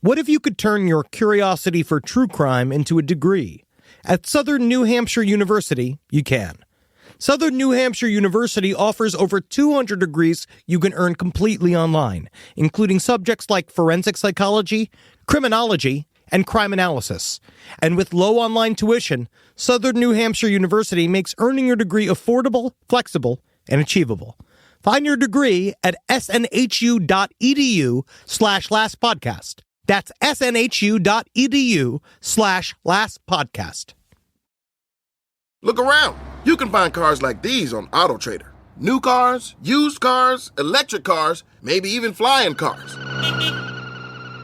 What if you could turn your curiosity for true crime into a degree? At Southern New Hampshire University, you can. Southern New Hampshire University offers over 200 degrees you can earn completely online, including subjects like forensic psychology, criminology, and crime analysis. And with low online tuition, Southern New Hampshire University makes earning your degree affordable, flexible, and achievable. Find your degree at snhu.edu/lastpodcast. That's snhu.edu/lastpodcast. Look around. You can find cars like these on Autotrader. New cars, used cars, electric cars, maybe even flying cars.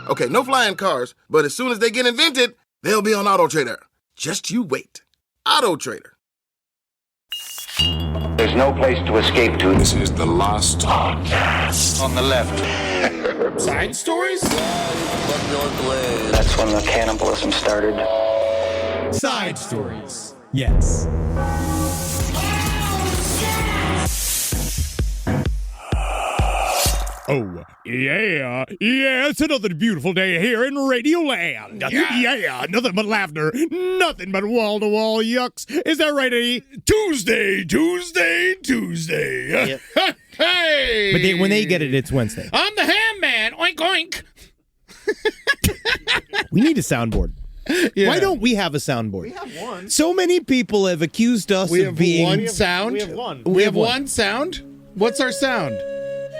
Okay, no flying cars, but as soon as they get invented, they'll be on Autotrader. Just you wait. Autotrader. There's no place to escape to. This is the last podcast. On the left. Side stories? That's when the cannibalism started. Side stories. Yes. Oh, yeah, it's another beautiful day here in Radioland. Yeah, nothing but laughter, nothing but wall-to-wall yucks. Is that right, Eddie? Tuesday. Yep. Hey! But when they get it, it's Wednesday. I'm the ham man. Oink, oink. We need a soundboard. Yeah. Why don't we have a soundboard? We have one. So many people have accused us of being... one sound? We have one. We have one sound? What's our sound?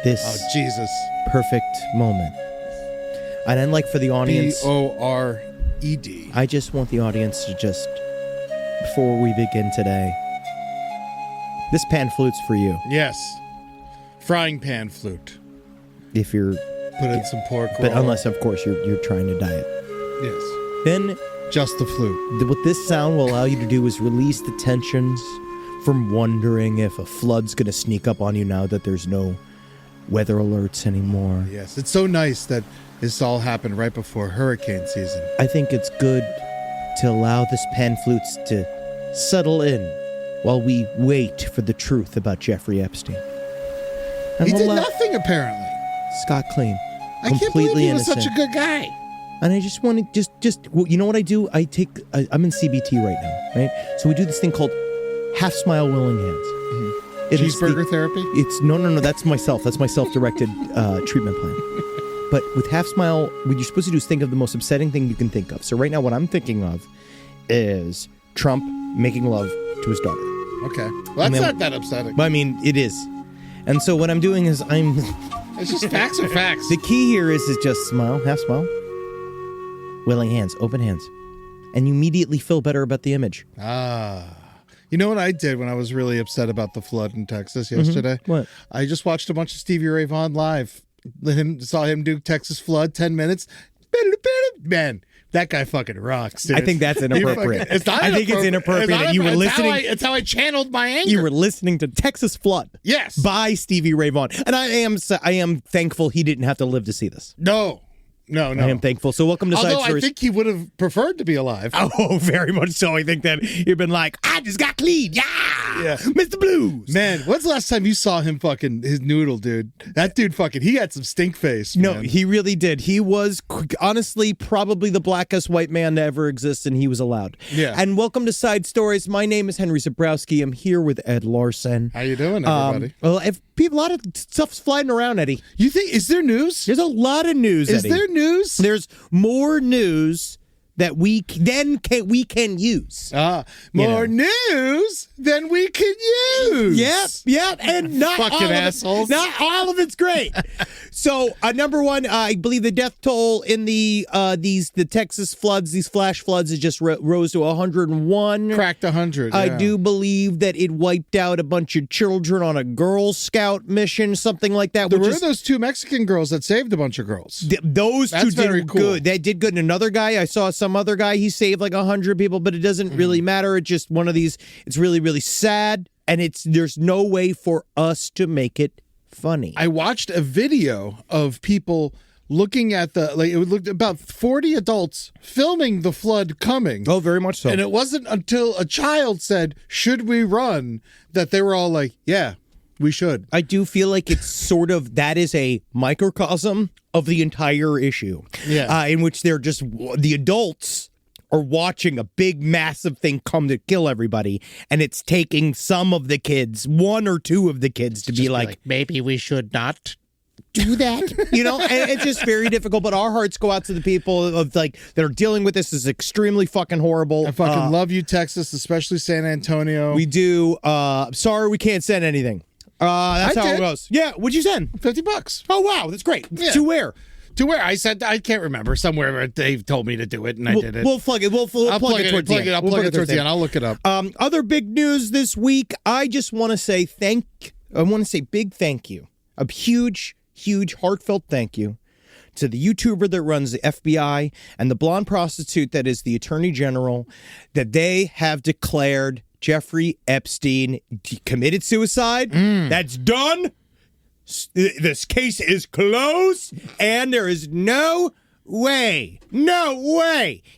This Jesus. perfect moment. And I'd like for the audience... B-O-R-E-D. I just want the audience to just, before we begin today, this pan flute's for you. Yes. Frying pan flute. If you're... Put in some pork roll. But unless, of course, you're trying to diet. Yes. Then... Just the flute. What this sound will allow you to do is release the tensions from wondering if a flood's going to sneak up on you now that there's no weather alerts anymore. Yes, it's so nice that this all happened right before hurricane season. I think it's good to allow this pan flutes to settle in while we wait for the truth about Jeffrey Epstein. And He we'll did let nothing, apparently. Scott clean. I can't believe Completely he was innocent. such a good guy. And I just want to well, you know what I do? I'm in CBT right now, right? So we do this thing called half smile, willing hands. It is Cheeseburger therapy? It's no. That's myself. That's my self-directed treatment plan. But with half smile, what you're supposed to do is think of the most upsetting thing you can think of. So right now, what I'm thinking of is Trump making love to his daughter. Okay. Well, that's not that upsetting. But I mean, it is. And so what I'm doing is It's just facts are facts. The key here is just smile, half smile, willing hands, open hands, and you immediately feel better about the image. You know what I did when I was really upset about the flood in Texas yesterday? What? I just watched a bunch of Stevie Ray Vaughan live. Saw him do Texas Flood, 10 minutes. Man, that guy fucking rocks, dude. I think that's inappropriate. It's not I think it's inappropriate that you were listening. It's how I channeled my anger. You were listening to Texas Flood. Yes. By Stevie Ray Vaughan. And I am thankful he didn't have to live to see this. No. I am thankful. So welcome to Side Although Stories. I think he would have preferred to be alive. Oh, very much so. I think that you've been like, I just got clean. Yeah. Mr. Blues. Man, when's the last time you saw him fucking his noodle, dude? That dude he had some stink face. No, man. he really did. He was, honestly, probably the blackest white man to ever exist, and he was allowed. Yeah. And welcome to Side Stories. My name is Henry Zabrowski. I'm here with Ed Larson. How you doing, everybody? Well, a lot of stuff's flying around, Eddie. You think, is there news? There's a lot of news, Is Eddie. there news? There's more news that we can use. More news than we can use. Yep, and not fucking all assholes. Not all of it's great. So, number one, I believe the death toll in the Texas floods, these flash floods, it just rose to 101. Cracked 100. I yeah. do believe that it wiped out a bunch of children on a Girl Scout mission, something like that. There were those two Mexican girls that saved a bunch of girls. Those That's two did very cool. good. They did good. And another guy, I saw some other guy, he saved like 100 people, but it doesn't really matter. It's just one of these, it's really, really sad, and there's no way for us to make it funny. I watched a video of people looking at it looked about 40 adults filming the flood coming. Oh, very much so. And it wasn't until a child said, "Should we run?" that they were all like, "Yeah, we should." I do feel like it's sort of, that is a microcosm of the entire issue. Yeah. In which they're just, the adults are watching a big, massive thing come to kill everybody, and it's taking some of the kids, one or two of the kids, to be like, maybe we should not do that, and it's just very difficult. But our hearts go out to the people of that are dealing with this. This is extremely fucking horrible. I fucking love you, Texas, especially San Antonio. We do. Sorry, we can't send anything. That's how it goes. Yeah, what'd you send? $50. Oh wow, that's great. Yeah. To where? To where? I said I can't remember. Somewhere they've told me to do it, and I did it. We'll plug it. We'll plug it towards the end. I'll plug it towards the end. I'll look it up. Other big news this week. I just want to say big thank you. A huge, heartfelt thank you to the YouTuber that runs the FBI and the blonde prostitute that is the Attorney General, that they have declared Jeffrey Epstein committed suicide. That's done. This case is closed, and there is no way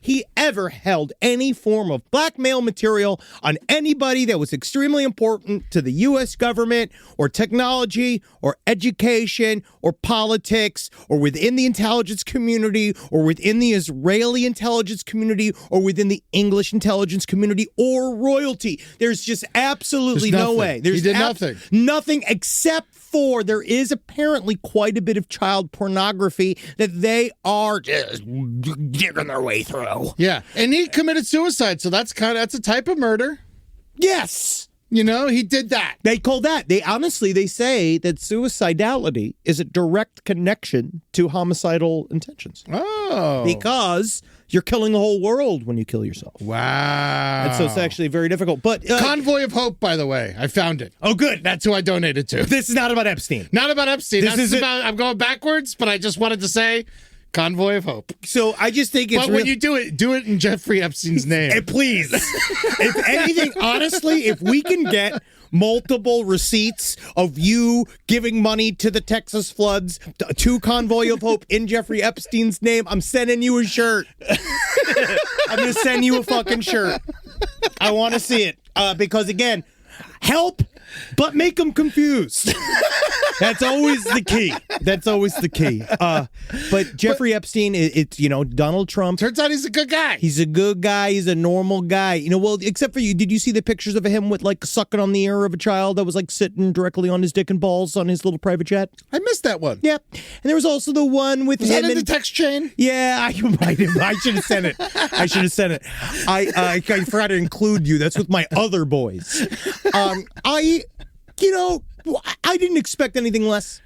he ever held any form of blackmail material on anybody that was extremely important to the U.S. government or technology or education or politics or within the intelligence community or within the Israeli intelligence community or within the English intelligence community or royalty. There's just absolutely no way. He did nothing. Nothing except for there is apparently quite a bit of child pornography that they are just digging their way through. Yeah, and he committed suicide, so that's a type of murder. Yes. He did that. They call that. They say that suicidality is a direct connection to homicidal intentions. Oh. Because you're killing the whole world when you kill yourself. Wow. And so it's actually very difficult. But Convoy of Hope, by the way. I found it. Oh, good. That's who I donated to. This is not about Epstein. Not about Epstein. This is about, I'm going backwards, but I just wanted to say Convoy of Hope. So I just think it's But when you do it in Jeffrey Epstein's name. And please, if anything, honestly, if we can get multiple receipts of you giving money to the Texas floods, to Convoy of Hope in Jeffrey Epstein's name, I'm sending you a shirt. I'm going to send you a fucking shirt. I want to see it. Because again, help, but make them confused. That's always the key. But Jeffrey Epstein, it's Donald Trump. Turns out he's a good guy. He's a good guy. He's a normal guy. Well, except for you. Did you see the pictures of him with sucking on the ear of a child that was sitting directly on his dick and balls on his little private jet? I missed that one. Yeah. And there was also the one with was him that in the text chain? Yeah, I should have sent it. I forgot to include you. That's with my other boys. I didn't expect anything less.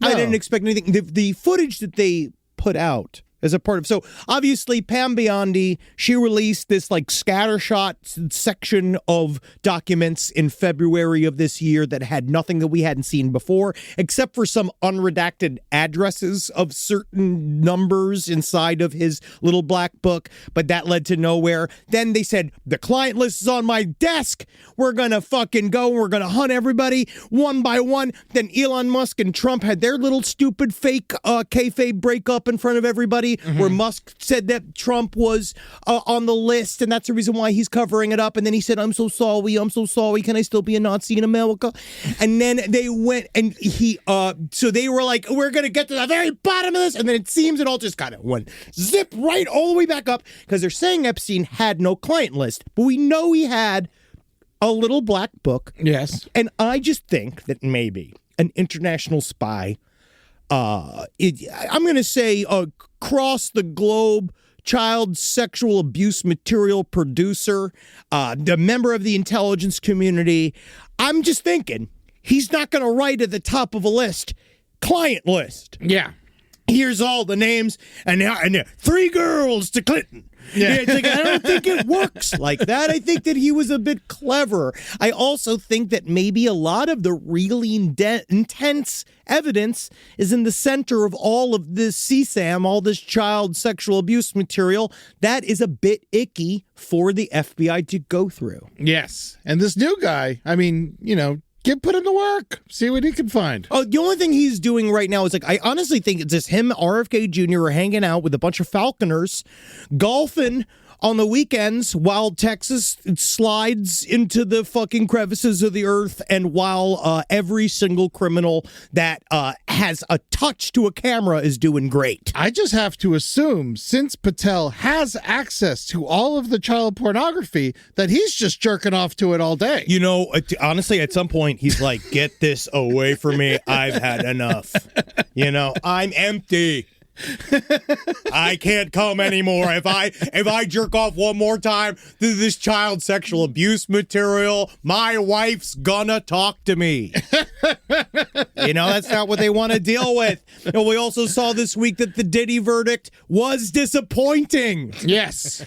No. I didn't expect anything. The footage that they put out as a part of, so obviously Pam Biondi, she released this scattershot section of documents in February of this year that had nothing that we hadn't seen before, except for some unredacted addresses of certain numbers inside of his little black book, but that led to nowhere. Then they said, the client list is on my desk. We're gonna fucking go. We're gonna hunt everybody one by one. Then Elon Musk and Trump had their little stupid fake kayfabe breakup in front of everybody, where Musk said that Trump was on the list, and that's the reason why he's covering it up. And then he said, I'm so sorry. Can I still be a Nazi in America? And then they went and so they were like, we're going to get to the very bottom of this. And then it seems it all just kind of went zip right all the way back up, because they're saying Epstein had no client list, but we know he had a little black book. Yes. And I just think that maybe an international spy, I'm going to say across the globe, child sexual abuse material producer, the member of the intelligence community. I'm just thinking he's not going to write at the top of a list, client list. Yeah. Here's all the names, and 3 girls to Clinton. Yeah. It's I don't think it works like that. I think that he was a bit clever. I also think that maybe a lot of the really intense evidence is in the center of all of this CSAM, all this child sexual abuse material. That is a bit icky for the FBI to go through. Yes. And this new guy, put him to work. See what he can find. Oh, the only thing he's doing right now is I honestly think it's just him, RFK Jr. are hanging out with a bunch of falconers, golfing on the weekends, while Texas slides into the fucking crevices of the earth, and while every single criminal that has a touch to a camera is doing great. I just have to assume, since Patel has access to all of the child pornography, that he's just jerking off to it all day. You know, honestly, at some point, he's like, get this away from me. I've had enough. You know, I'm empty. I can't come anymore. If I jerk off one more time to this child sexual abuse material, my wife's gonna talk to me. You know, that's not what they want to deal with. You know, we also saw this week that the Diddy verdict was disappointing. Yes.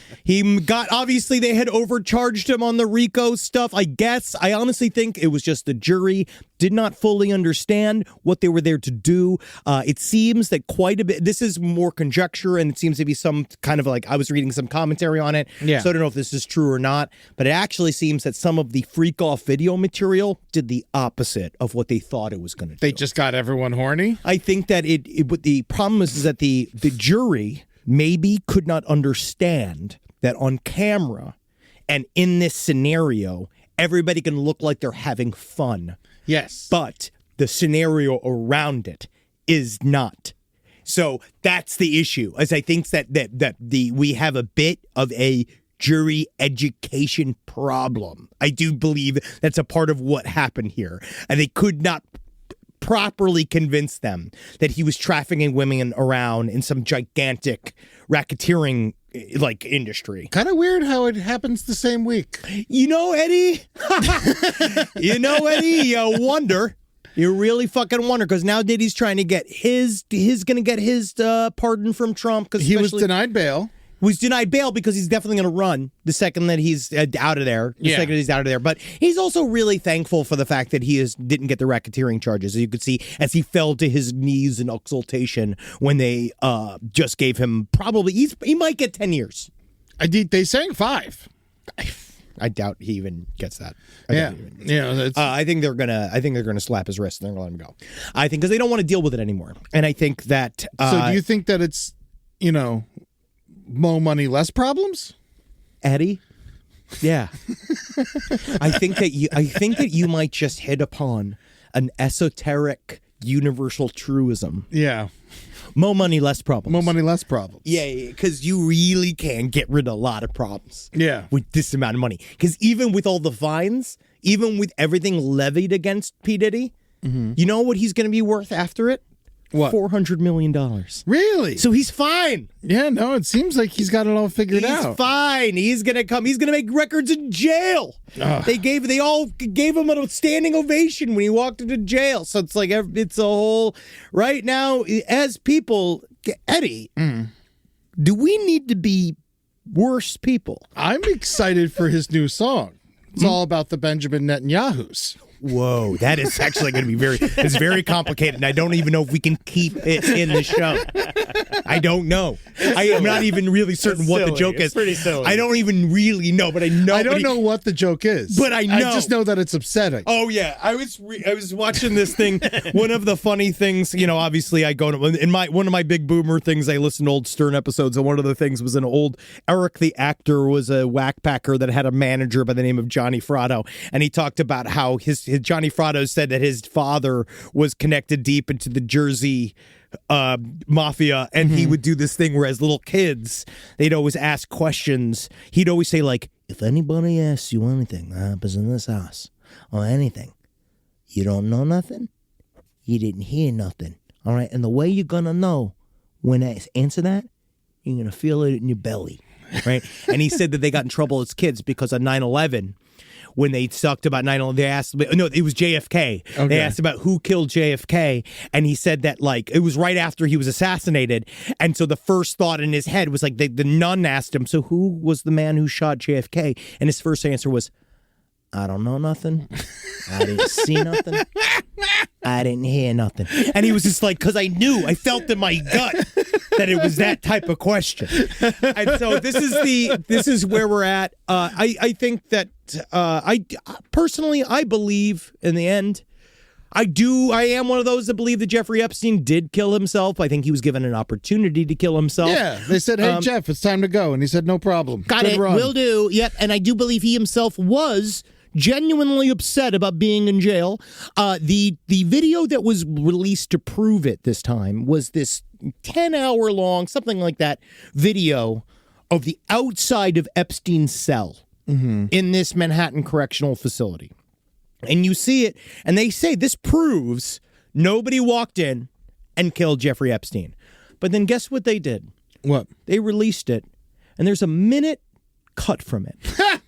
Obviously they had overcharged him on the RICO stuff, I guess. I honestly think it was just the jury did not fully understand what they were there to do. It seems that quite a bit, this is more conjecture, and it seems to be some kind of like, I was reading some commentary on it, yeah. So I don't know if this is true or not, but it actually seems that some of the freak off video material did the opposite of what they thought it was going to do. They just got everyone horny? I think that but the problem is that the jury maybe could not understand that on camera and in this scenario, everybody can look like they're having fun. Yes. But the scenario around it is not. So that's the issue. As I think that we have a bit of a jury education problem. I do believe that's a part of what happened here. And they could not properly convince them that he was trafficking women around in some gigantic racketeering like industry. Kind of weird how it happens the same week. You know, Eddie? You wonder. You really fucking wonder, because now Diddy's trying to get his pardon from Trump. Because he was denied bail. Was denied bail because he's definitely going to run the second that he's out of there. But he's also really thankful for the fact that he didn't get the racketeering charges. As you could see, as he fell to his knees in exultation when they just gave him he might get 10 years. They sang 5. I doubt he even gets that. I think they're gonna slap his wrist and they're gonna let him go. I think because they don't want to deal with it anymore. And I think that. So do you think that it's more money, less problems, Eddie? Yeah. I think that you might just hit upon an esoteric universal truism. Yeah. More money, less problems. More money, less problems. Yeah, because you really can get rid of a lot of problems. Yeah. With this amount of money. Because even with all the fines, even with everything levied against P. Diddy, you know what he's going to be worth after it? What? $400 million. Really? So he's fine. Yeah, no, it seems like he's got it all figured out. He's fine. He's going to come. He's going to make records in jail. Ugh. They all gave him a standing ovation when he walked into jail. So it's like, it's a whole, right now, as people, Eddie, do we need to be worse people? I'm excited for his new song. It's all about the Benjamin Netanyahus. Whoa, that is actually going to be it's very complicated, and I don't even know if we can keep it in the show. I don't know. I am not even really certain what the joke is. It's pretty silly. I don't even really know, but I know. I don't know what the joke is. But I know. I just know that it's upsetting. Oh, yeah. I was watching this thing. One of the funny things, obviously I go to, one of my big boomer things, I listen to old Stern episodes, and one of the things was an old, Eric the actor was a whackpacker that had a manager by the name of Johnny Fratto, and he talked about how his Johnny Fratto said that his father was connected deep into the Jersey mafia, and he would do this thing where as little kids, they'd always ask questions. He'd always say, like, if anybody asks you anything that happens in this house or anything, you don't know nothing, you didn't hear nothing. All right, and the way you're gonna know when I answer that, you're gonna feel it in your belly, right? And he said that they got in trouble as kids because on 9/11, when they talked about 9/11, they asked, no, it was JFK. Okay. They asked about who killed JFK, and he said that, like, it was right after he was assassinated, and so the first thought in his head was, like, the nun asked him, so who was the man who shot JFK? And his first answer was, I don't know nothing. I didn't see nothing. I didn't hear nothing. And he was just like, because I felt in my gut that it was that type of question. And so this is where we're at. I think that I personally believe in the end, I am one of those that believe that Jeffrey Epstein did kill himself. I think he was given an opportunity to kill himself. Yeah, they said, hey, Jeff, it's time to go. And he said, no problem. Got Good it. run. Will do. Yep. And I do believe he himself was genuinely upset about being in jail. The video that was released to prove it this time was this 10-hour long, something like that, video of the outside of Epstein's cell in this Manhattan Correctional Facility. And you see it, and they say this proves nobody walked in and killed Jeffrey Epstein. But then guess what they did? What? They released it, and there's a minute cut from it.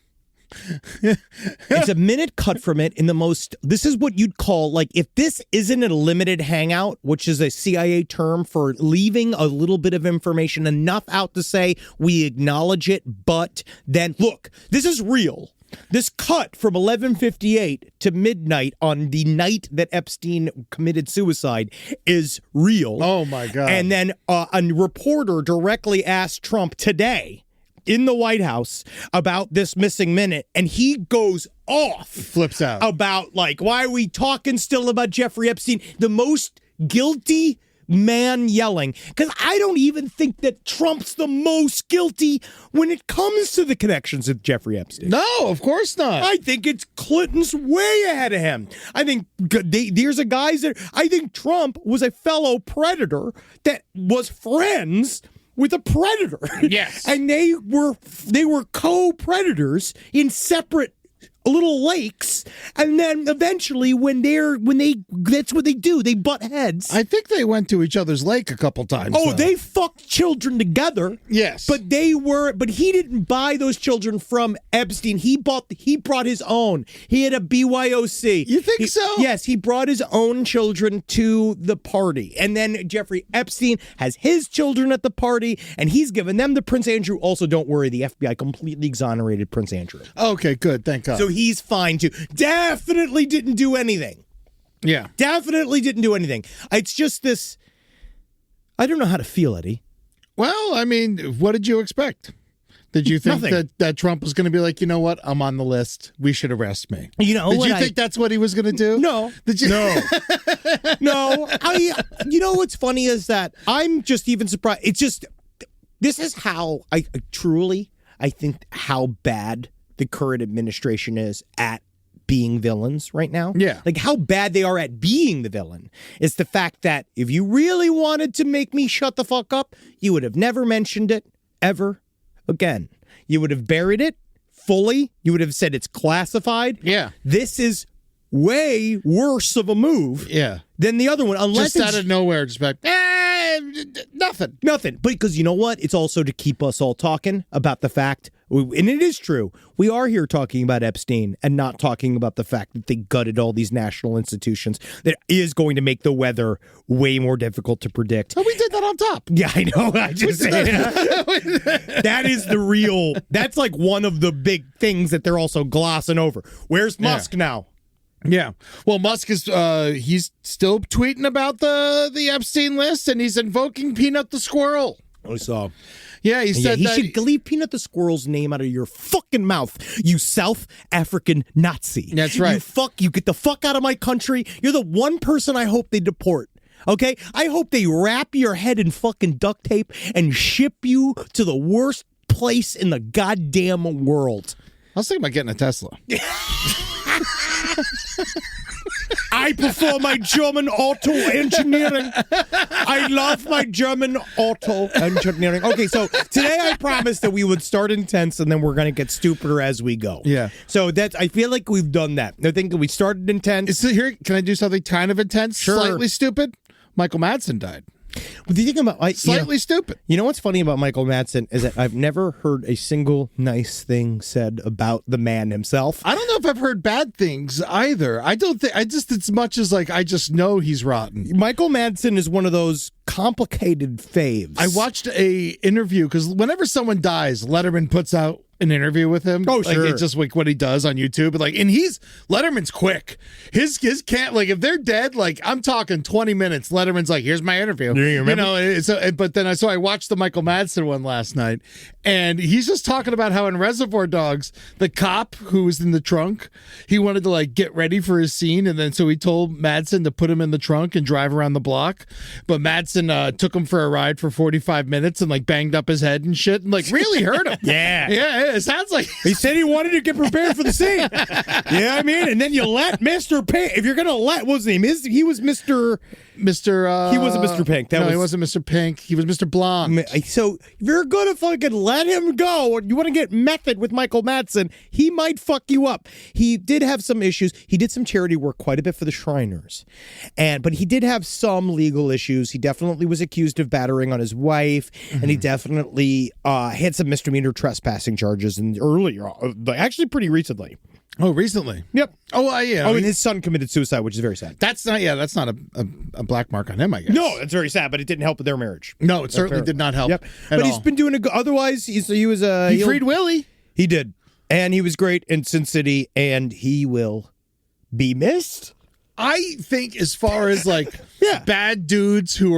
It's a minute cut from it in the most, this is what you'd call, like, if this isn't a limited hangout, which is a CIA term for leaving a little bit of information, enough out to say we acknowledge it, but then, look, this is real. This cut from 11:58 to midnight on the night that Epstein committed suicide is real. Oh, my God. And then a reporter directly asked Trump today in the White House about this missing minute, and he goes off. Flips out. About, like, why are we talking still about Jeffrey Epstein? The most guilty man yelling. Because I don't even think that Trump's the most guilty when it comes to the connections of Jeffrey Epstein. No, of course not. I think it's Clinton's way ahead of him. I think there's a guys that I think Trump was a fellow predator that was friends with a predator. Yes. And they were co-predators in separate little lakes, and then eventually that's what they do, they butt heads. I think they went to each other's lake a couple times. Oh, though. they fucked children together. Yes. But he didn't buy those children from Epstein. He brought his own. He had a BYOC. You think so? Yes, he brought his own children to the party. And then Jeffrey Epstein has his children at the party, and he's given them to Prince Andrew. Also, don't worry, the FBI completely exonerated Prince Andrew. Okay, good. Thank God. So he's fine too. Definitely didn't do anything. Yeah. Definitely didn't do anything. It's just this, I don't know how to feel, Eddie. Well, I mean, what did you expect? Did you think that Trump was going to be like, you know what? I'm on the list. We should arrest me. You know, did you think that's what he was going to do? No. Did you? No. No. You know what's funny is that I'm just even surprised. It's just, this is how I think how bad the current administration is at being villains right now. Yeah. Like how bad they are at being the villain is the fact that if you really wanted to make me shut the fuck up, you would have never mentioned it ever again. You would have buried it fully. You would have said it's classified. Yeah. This is way worse of a move than the other one. Unless just out of nowhere, just like, nothing. Nothing. Because you know what? It's also to keep us all talking about the fact, and it is true, we are here talking about Epstein and not talking about the fact that they gutted all these national institutions. That is going to make the weather way more difficult to predict. Oh, we did that on top. Yeah, I know. I just say that is the real, that's like one of the big things that they're also glossing over. Where's Musk now? Yeah. Well, Musk is he's still tweeting about the Epstein list, and he's invoking Peanut the squirrel. I saw. Yeah, he said he that should leave Peanut the squirrel's name out of your fucking mouth, you South African Nazi. That's right. You get the fuck out of my country. You're the one person I hope they deport. Okay? I hope they wrap your head in fucking duct tape and ship you to the worst place in the goddamn world. I was thinking about getting a Tesla. I prefer my German auto engineering. I love my German auto engineering. Okay, so today I promised that we would start intense and then we're going to get stupider as we go. Yeah. So I feel like we've done that. I think we started intense. Can I do something kind of intense? Sure. Slightly stupid? Michael Madson died. What do you think about slightly stupid? You know what's funny about Michael Madson is that I've never heard a single nice thing said about the man himself. I don't know if I've heard bad things either. As much as like I just know he's rotten. Michael Madson is one of those complicated faves. I watched a interview because whenever someone dies, Letterman puts out an interview with him. Oh, like, sure. it's just like what he does on YouTube. Like, and Letterman's quick. His can't, like, if they're dead, like, I'm talking 20 minutes. Letterman's like, here's my interview. You remember? But then I watched the Michael Madsen one last night, and he's just talking about how in Reservoir Dogs, the cop who was in the trunk, he wanted to like get ready for his scene, and then so he told Madsen to put him in the trunk and drive around the block. But Madsen took him for a ride for 45 minutes and like banged up his head and shit, and like really hurt him. Yeah. It sounds like He said he wanted to get prepared for the scene. Yeah, I mean, and then you let Mr. Pink. If you're gonna let, what's his name? He was Mr. He wasn't Mr. Pink. He wasn't Mr. Pink. He was Mr. Blonde. So if you're gonna fucking let him go, or you want to get method with Michael Madsen, he might fuck you up. He did have some issues. He did some charity work quite a bit for the Shriners, but he did have some legal issues. He definitely was accused of battering on his wife, and he definitely had some misdemeanor trespassing charges earlier, actually pretty recently. Oh, recently? Yep. Oh, yeah. And his son committed suicide, which is very sad. That's not a black mark on him, I guess. No, it's very sad, but it didn't help with their marriage. No, it certainly did not help. Yep. But he's been doing a good. Otherwise, he was he freed Willie. He did, and he was great in Sin City, and he will be missed. I think as far as like Yeah. bad dudes who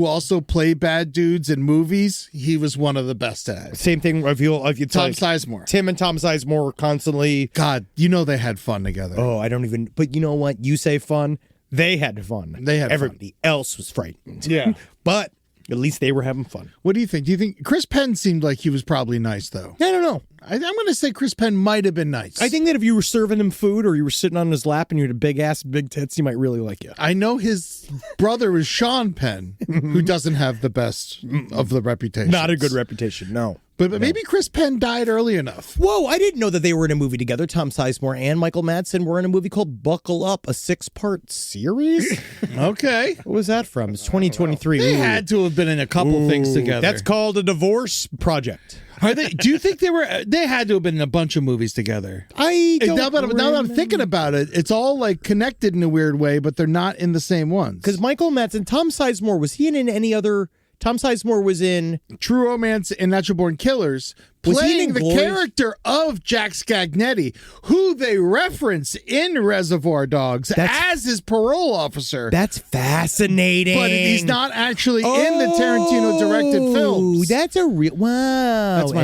also play bad dudes in movies, he was one of the best at it. Same thing. If you Tom Sizemore. Tim and Tom Sizemore were constantly. God, they had fun together. Oh, I don't even. But you know what? You say fun. They had fun. Everybody else was frightened. Yeah. But at least they were having fun. What do you think? Do you think Chris Penn seemed like he was probably nice though? I don't know. I'm going to say Chris Penn might have been nice. I think that if you were serving him food or you were sitting on his lap and you had a big ass, big tits, he might really like you. I know his brother is Sean Penn, who doesn't have the best of the reputation. Not a good reputation, no. But maybe Chris Penn died early enough. Whoa, I didn't know that they were in a movie together. Tom Sizemore and Michael Madsen were in a movie called Buckle Up, a 6-part series. Okay. What was that from? It's 2023. They had to have been in a couple things together. That's called a divorce project. Are they? Do you think they had to have been in a bunch of movies together? Now that I'm thinking about it, it's all like connected in a weird way, but they're not in the same ones. Because Michael Madsen, Tom Sizemore, was he in any other? Tom Sizemore was in True Romance and Natural Born Killers, playing the character of Jack Scagnetti, who they reference in Reservoir Dogs as his parole officer. That's fascinating. But he's not actually in the Tarantino-directed films. That's a real wow. That's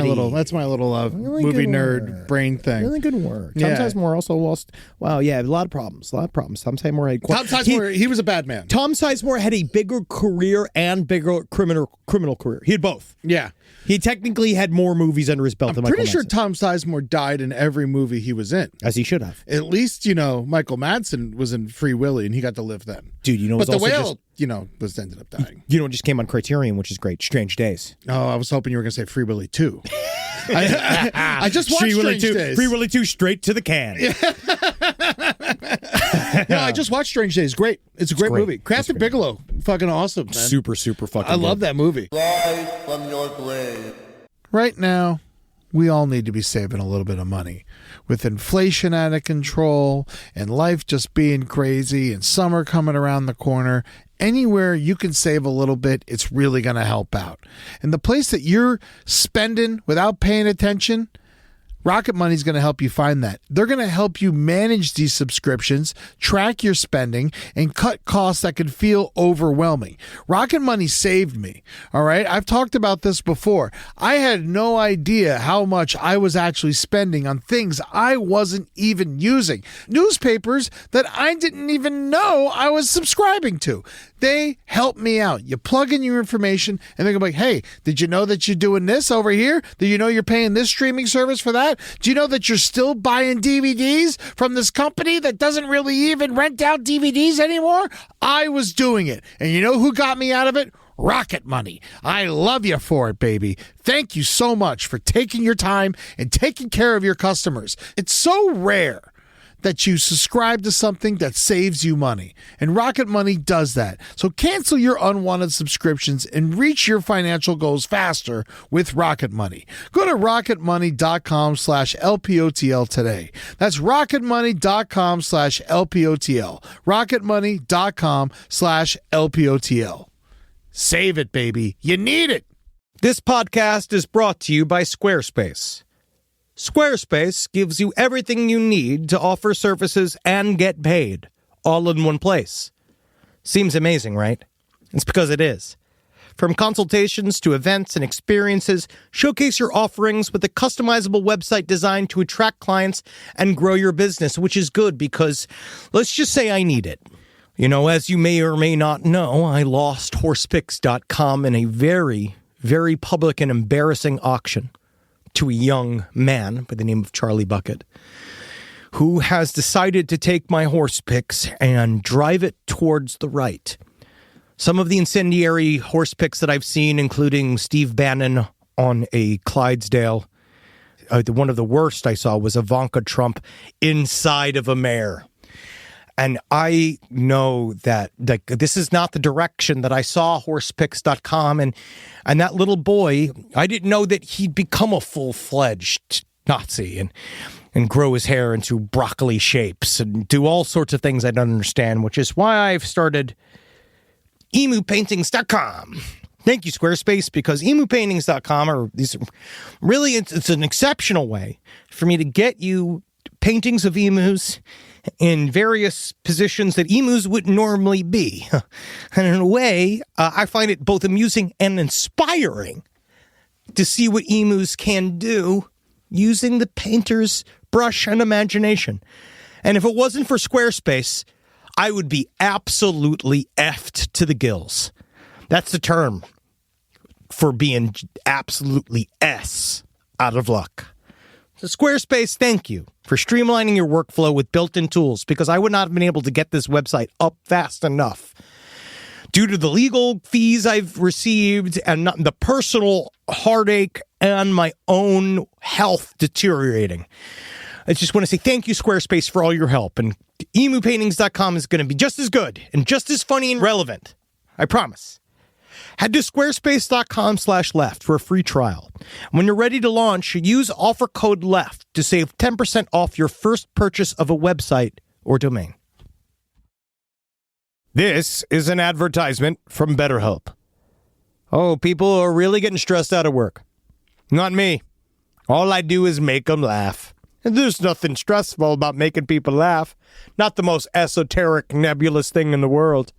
my little Really movie good nerd work. brain thing. Really good work. Tom Sizemore also lost. Wow, yeah, a lot of problems. Tom Sizemore had. Tom Sizemore, he was a bad man. Tom Sizemore had a bigger career and bigger criminal career. He had both. Yeah. He technically had more movies under his belt than Michael Madsen. Pretty sure Tom Sizemore died in every movie he was in. As he should have. At least, Michael Madsen was in Free Willy, and he got to live then. Dude, but the whale, ended up dying. You know what just came on Criterion, which is great? Strange Days. Oh, I was hoping you were going to say Free Willy 2. I just watched Strange Days. Free Willy 2 straight to the can. I just watched Strange Days. Great. It's a great movie. Catherine Bigelow, fucking awesome, man. Super fucking I love that movie. Rise from your grave. Right now, we all need to be saving a little bit of money. With inflation out of control and life just being crazy and summer coming around the corner, anywhere you can save a little bit, it's really going to help out. And the place that you're spending without paying attention, Rocket Money's going to help you find that. They're going to help you manage these subscriptions, track your spending, and cut costs that can feel overwhelming. Rocket Money saved me, all right? I've talked about this before. I had no idea how much I was actually spending on things I wasn't even using. Newspapers that I didn't even know I was subscribing to. They help me out. You plug in your information, and they're going to be like, hey, did you know that you're doing this over here? Did you know you're paying this streaming service for that? Do you know that you're still buying DVDs from this company that doesn't really even rent out DVDs anymore? I was doing it. And you know who got me out of it? Rocket Money. I love you for it, baby. Thank you so much for taking your time and taking care of your customers. It's so rare that you subscribe to something that saves you money. And Rocket Money does that. So cancel your unwanted subscriptions and reach your financial goals faster with Rocket Money. Go to rocketmoney.com/LPOTL today. That's rocketmoney.com/LPOTL. rocketmoney.com/LPOTL. Save it, baby. You need it. This podcast is brought to you by Squarespace. Squarespace gives you everything you need to offer services and get paid, all in one place. Seems amazing, right? It's because it is. From consultations to events and experiences, showcase your offerings with a customizable website designed to attract clients and grow your business, which is good because, let's just say I need it. You know, as you may or may not know, I lost horsepicks.com in a very, very public and embarrassing auction to a young man by the name of Charlie Bucket, who has decided to take my horse picks and drive it towards the right. Some of the incendiary horse picks that I've seen, including Steve Bannon on a Clydesdale. One of the worst I saw was Ivanka Trump inside of a mare. And I know that this is not the direction that I saw horsepicks.com. And that little boy, I didn't know that he'd become a full-fledged Nazi and grow his hair into broccoli shapes and do all sorts of things I don't understand, which is why I've started emupaintings.com. Thank you, Squarespace, because emupaintings.com it's an exceptional way for me to get you paintings of emus in various positions that emus wouldn't normally be. And in a way, I find it both amusing and inspiring to see what emus can do using the painter's brush and imagination. And if it wasn't for Squarespace, I would be absolutely effed to the gills. That's the term for being absolutely S out of luck. So Squarespace, thank you for streamlining your workflow with built-in tools, because I would not have been able to get this website up fast enough due to the legal fees I've received and the personal heartache and my own health deteriorating. I just want to say thank you, Squarespace, for all your help. And emupaintings.com is going to be just as good and just as funny and relevant. I promise. Head to squarespace.com/left for a free trial. When you're ready to launch, use offer code LEFT to save 10% off your first purchase of a website or domain. This is an advertisement from BetterHelp. Oh, people are really getting stressed out of work. Not me. All I do is make them laugh. And there's nothing stressful about making people laugh. Not the most esoteric, nebulous thing in the world.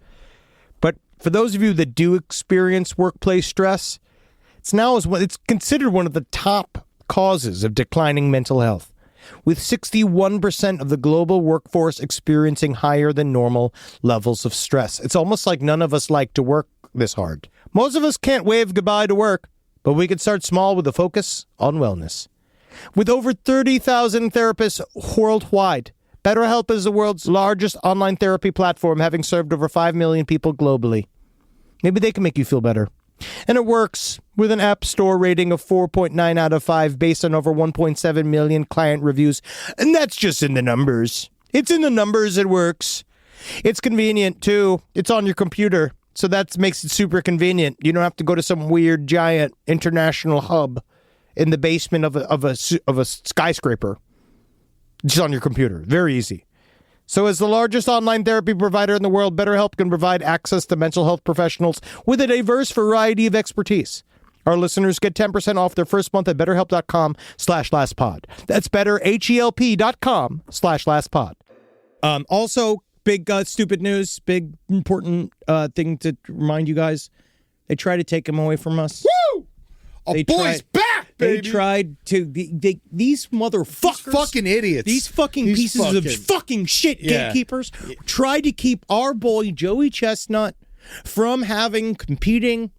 But for those of you that do experience workplace stress, it's considered one of the top causes of declining mental health, with 61% of the global workforce experiencing higher than normal levels of stress. It's almost like none of us like to work this hard. Most of us can't wave goodbye to work, but we could start small with a focus on wellness. With over 30,000 therapists worldwide, BetterHelp is the world's largest online therapy platform, having served over 5 million people globally. Maybe they can make you feel better. And it works with an App Store rating of 4.9 out of 5 based on over 1.7 million client reviews. And that's just in the numbers. It's in the numbers, it works. It's convenient, too. It's on your computer, so that makes it super convenient. You don't have to go to some weird, giant international hub in the basement of a skyscraper. Just on your computer. Very easy. So as the largest online therapy provider in the world, BetterHelp can provide access to mental health professionals with a diverse variety of expertise. Our listeners get 10% off their first month at betterhelp.com/lastpod. That's betterhelp.com/lastpod. Also, big stupid news, big important thing to remind you guys. They try to take him away from us. Woo! Boy's back, baby. They tried to. These motherfuckers. Fucking idiots. These pieces of fucking shit gatekeepers tried to keep our boy Joey Chestnut from having competing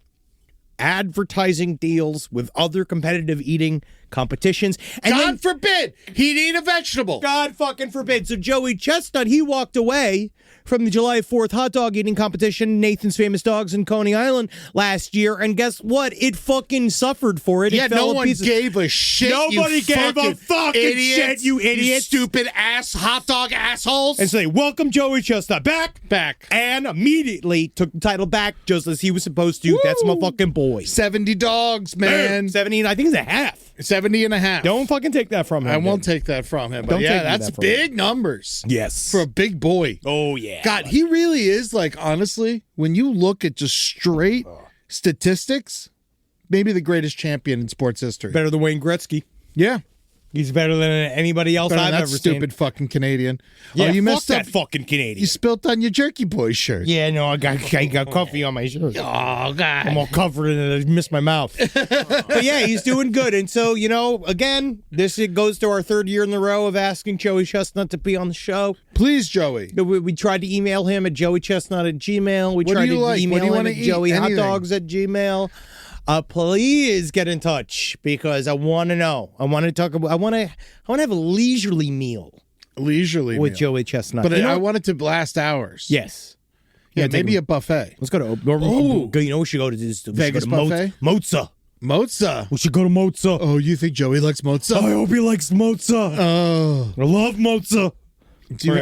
advertising deals with other competitive eating competitions. And God forbid he'd eat a vegetable. God fucking forbid. So Joey Chestnut, he walked away from the July 4th hot dog eating competition, Nathan's Famous Dogs in Coney Island last year, and guess what? It fucking suffered for it. Yeah, it fell no one gave a shit. Nobody gave a fucking shit, you idiots. You stupid ass hot dog assholes. And so they welcomed Joey Chestnut back, back, and immediately took the title back just as he was supposed to. Woo! That's my fucking boy. 70 dogs, man. 70, I think it's a half. 70 and a half. Don't fucking take that from him. I won't take that from him. But Don't yeah, take that's that big numbers. Yes. For a big boy. Oh, yeah. God, he really is, like, honestly, when you look at just straight statistics, maybe the greatest champion in sports history. Better than Wayne Gretzky. Yeah. He's better than anybody else Better I've than ever that stupid seen. fucking Canadian. Yeah, oh, you fuck messed that up. fucking Canadian. You spilt on your Jerky Boys shirt. Yeah, no, I got coffee on my shirt. Oh, God. I'm all covered in it. I missed my mouth. But yeah, he's doing good. And so, again, it goes to our third year in a row of asking Joey Chestnut to be on the show. Please, Joey. We tried to email him at joeychestnut@gmail. We What tried do you to like? email What do you him wanna at eat? Anything. joeyhotdogs@gmail. Please get in touch because I want to know. I want to talk about. I want to have a leisurely meal Leisurely with meal. Joey Chestnut. But I want it to last hours. Yes. Yeah, take maybe him. a buffet. Let's go to. We should go to this Vegas buffet? Mozza. Mozza. We should go to Mozza. Oh, you think Joey likes mozza? I hope he likes mozza. Oh. I love mozza.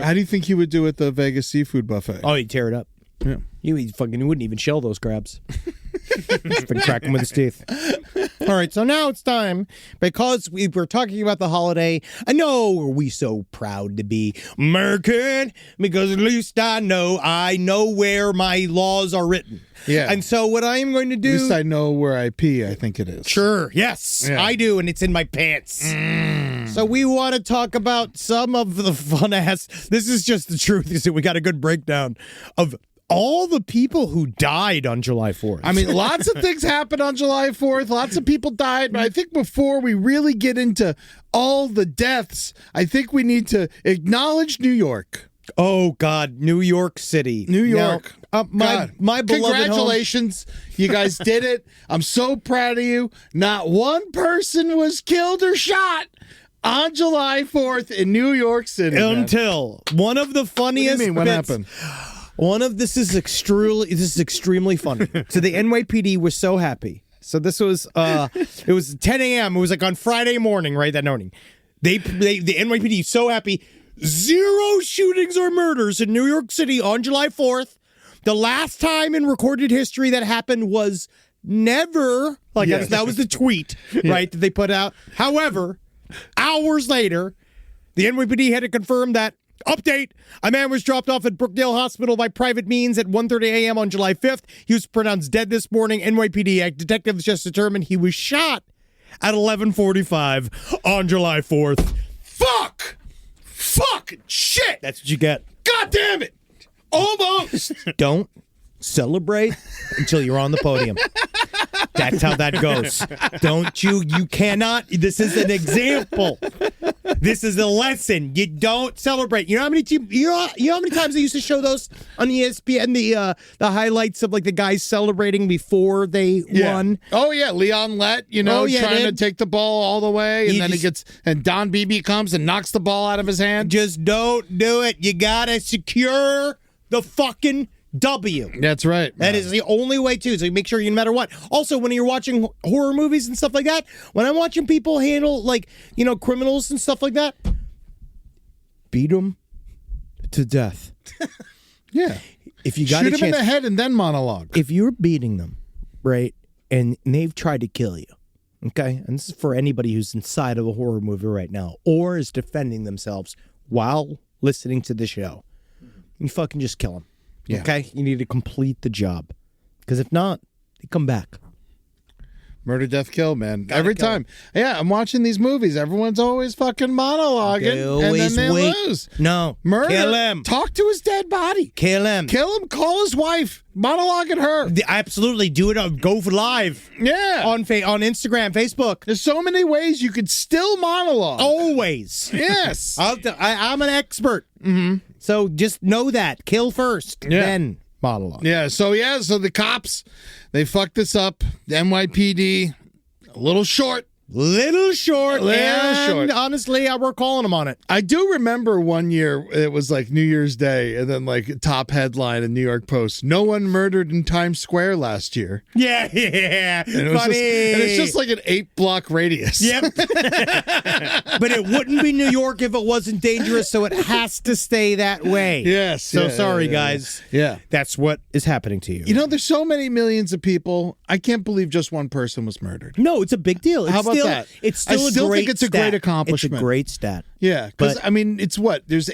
How do you think he would do at the Vegas seafood buffet? Oh, he'd tear it up. Yeah. He wouldn't even shell those crabs. He's been cracking with his teeth. All right, so now it's time, because we were talking about the holiday. I know we're so proud to be American, because at least I know where my laws are written. Yeah. And so what I am going to do... At least I know where I pee, I think it is. Sure, yes, Yeah. I do, and it's in my pants. So we want to talk about some of the fun-ass... This is just the truth, is that we got a good breakdown of all the people who died on July 4th. I mean, lots of things happened on July 4th. Lots of people died. But I think before we really get into all the deaths, I think we need to acknowledge New York. Oh, God, New York City. New York. Now, my beloved Congratulations. You guys did it. I'm so proud of you. Not one person was killed or shot on July 4th in New York City. Until one of the funniest What do you mean? What bits- happened? This is extremely funny. So the NYPD was so happy. So this was it was 10 a.m. It was like on Friday morning, right? That morning. The NYPD so happy. 0 shootings or murders in New York City on July 4th. The last time in recorded history that happened was never. Yes. That was the tweet, right, that they put out. However, hours later, the NYPD had to confirm that. Update, a man was dropped off at Brookdale Hospital by private means at 1:30 a.m. on July 5th. He was pronounced dead this morning. NYPD detectives just determined he was shot at 11:45 on July 4th. Fucking shit. That's what you get. God damn it. Almost. Don't celebrate until you're on the podium. That's how that goes. You cannot. This is an example. This is a lesson. You don't celebrate. You know how many times they used to show those on ESPN, the highlights of like the guys celebrating before they won? Oh yeah, Leon Lett, trying to take the ball all the way, and then and Don Beebe comes and knocks the ball out of his hand. Just don't do it. You gotta secure the fucking W. That's right. That is the only way to. So you make sure you, no matter what. Also, when you're watching horror movies and stuff like that, when I'm watching people handle criminals and stuff like that, beat them to death. Yeah. If you got shoot a him in chance, the head and then monologue. if you're beating them, right, and they've tried to kill you, okay, and this is for anybody who's inside of a horror movie right now or is defending themselves while listening to the show, you fucking just kill them. Yeah. Okay? You need to complete the job. Because if not, they come back. Murder, death, kill, man. Gotta Every kill. time. Yeah, I'm watching these movies. Everyone's always fucking monologuing, They and then always they wait. lose. No. Murder. Kill him. Talk to his dead body. Kill him. Kill him. Call his wife. Monologue at her. Absolutely. Do it. Go for live. Yeah. On Instagram, Facebook. There's so many ways you could still monologue. Always. Yes. I'm an expert. Mm-hmm. So just know that. Kill first. Yeah. Then monologue. Yeah. So the cops, they fucked this up. The NYPD, a little short. Little short. Short. Honestly, we're calling them on it. I do remember one year it was like New Year's Day, and then like top headline in New York Post: "No one murdered in Times Square last year." Yeah. And it was Funny. it's just like an 8-block radius. Yep. But it wouldn't be New York if it wasn't dangerous, so it has to stay that way. Yes. So yeah, sorry, yeah, guys. Yeah. That's what is happening to you. There's so many millions of people. I can't believe just one person was murdered. No, it's a big deal. It's How about still, that? It's I still still a great think it's a stat. great accomplishment. It's a great stat. Yeah, because But- I mean, it's what? There's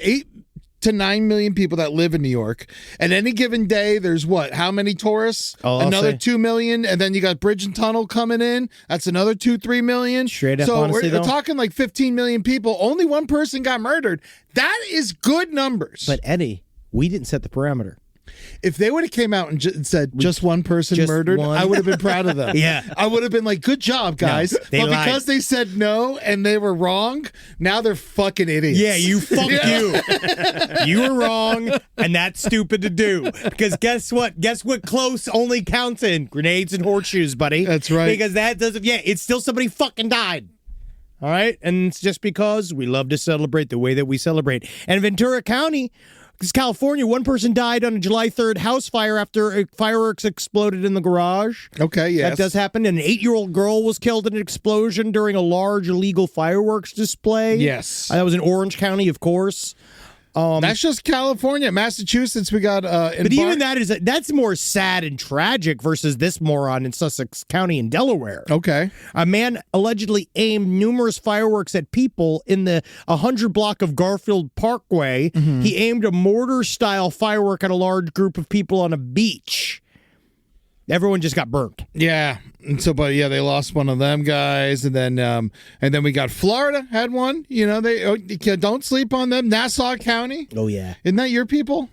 to 9 million people that live in New York. At any given day, there's what? How many tourists? Another 2 million, and then you got Bridge and Tunnel coming in. That's another 2-3 million. Straight up, so honestly, we're though. talking like 15 million people. Only one person got murdered. That is good numbers. But Eddie, we didn't set the parameter. If they would have came out and said just one person just murdered, one. I would have been proud of them. Yeah. I would have been like, good job, guys. No, they but lied. because they said no and they were wrong, now they're fucking idiots. Yeah, you. You were wrong, and that's stupid to do. Because guess what? Guess what close only counts in? Grenades and horseshoes, buddy. That's right. Because that doesn't, it's still somebody fucking died. All right? And it's just because we love to celebrate the way that we celebrate. And Ventura County, California, one person died on a July 3rd house fire after fireworks exploded in the garage. Okay, yes. That does happen. An 8-year-old girl was killed in an explosion during a large illegal fireworks display. Yes. That was in Orange County, of course. That's just California. Massachusetts, we got... But even that's more sad and tragic versus this moron in Sussex County in Delaware. Okay. A man allegedly aimed numerous fireworks at people in the 100 block of Garfield Parkway. Mm-hmm. He aimed a mortar-style firework at a large group of people on a beach. Everyone just got burnt. Yeah. And so, but yeah, they lost one of them guys, and then we got Florida had one. You know, don't sleep on them. Nassau County. Oh yeah, Isn't that your people?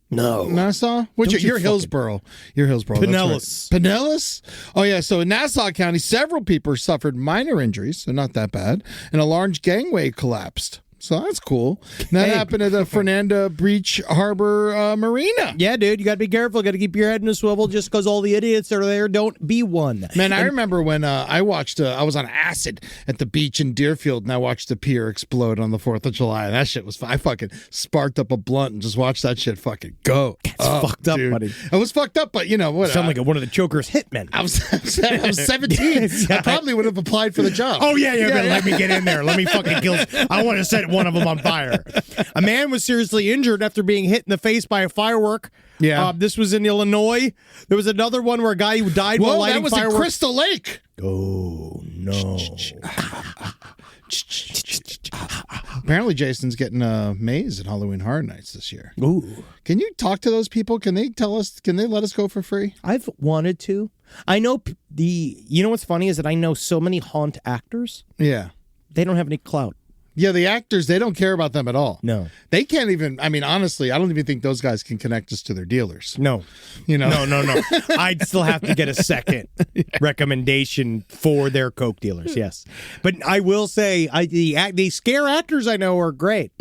no. Nassau? You're Hillsborough. You're Hillsborough. Pinellas. That's right. Pinellas? Oh, yeah. So in Nassau County, several people suffered minor injuries, so not that bad, and a large gangway collapsed. So that's cool. And that happened at the Fernanda Beach Harbor Marina. Yeah, dude, you got to be careful. Got to keep your head in a swivel. Just because all the idiots are there, don't be one. Man, I remember when I watched, I was on acid at the beach in Deerfield, and I watched the pier explode on the 4th of July. And that shit was, I fucking sparked up a blunt and just watched that shit fucking go. It's fucked up, dude. buddy. It was fucked up, but you know what? Sound like one of the Choker's hitmen. I was 17. I probably would have applied for the job. Oh, yeah. Let me get in there. Let me fucking kill. I want to set one of them on fire. A man was seriously injured after being hit in the face by a firework. Yeah. This was in Illinois. There was another one where a guy who died while lighting that was fireworks. in Crystal Lake. Oh, no. Apparently, Jason's getting a maze at Halloween Horror Nights this year. Ooh. Can you talk to those people? Can they tell us? Can they let us go for free? I've wanted to. I know you know what's funny is that I know so many haunt actors. Yeah. They don't have any clout. Yeah, the actors, they don't care about them at all. No. They can't even, I mean, honestly, I don't even think those guys can connect us to their dealers. No. You know? No. I'd still have to get a second recommendation for their Coke dealers, yes. But I will say, the scare actors I know are great,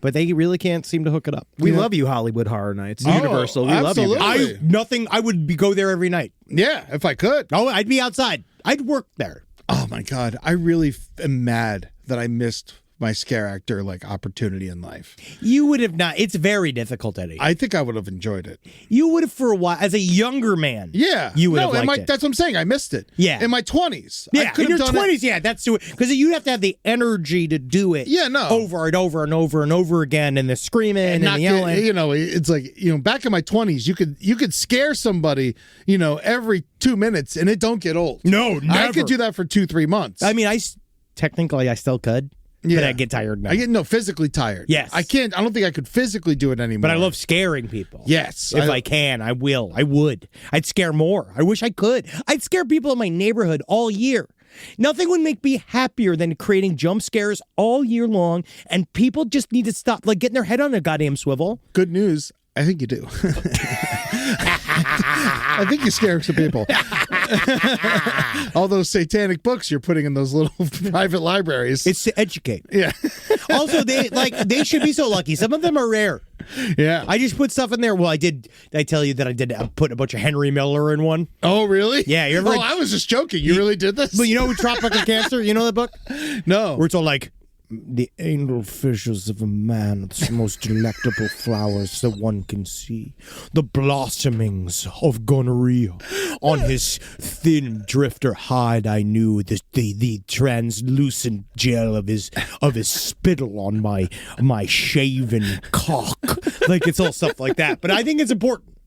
but they really can't seem to hook it up. We love you, Hollywood Horror Nights. Oh, Universal. We love you. absolutely. I would go there every night. Yeah, if I could. Oh, I'd be outside. I'd work there. Oh, my God. I really am mad that I missed my scare actor opportunity in life. You would have not. It's very difficult, Eddie. I think I would have enjoyed it. You would have for a while, as a younger man. Yeah. You would have liked it. That's what I'm saying. I missed it. Yeah. In my 20s. Yeah, in your 20s, yeah, that's because you have to have the energy to do it. Yeah, no. Over and over and over and over again, and the screaming and the yelling. You know, it's like, back in my 20s, you could scare somebody, every 2 minutes, and it don't get old. No, never. I could do that for 2-3 months. I mean, technically I still could. Yeah. But I get tired now. I get physically tired. Yes. I don't think I could physically do it anymore. But I love scaring people. Yes. If I can, I will. I would. I'd scare more. I wish I could. I'd scare people in my neighborhood all year. Nothing would make me happier than creating jump scares all year long, and people just need to stop getting their head on a goddamn swivel. Good news. I think you do. I think you scare some people. All those satanic books you're putting in those little private libraries. It's to educate. Yeah. Also, they should be so lucky. Some of them are rare. Yeah. I just put stuff in there. Well, did I tell you that I did put a bunch of Henry Miller in one? Oh, really? Yeah. You ever I was just joking. You really did this? But you know Tropical Cancer? You know that book? No. Where it's all the angel fishes of a man, the most delectable flowers that one can see. The blossomings of gonorrhea. On his thin drifter hide I knew the translucent gel of his spittle on my shaven cock. It's all stuff like that. But I think it's important.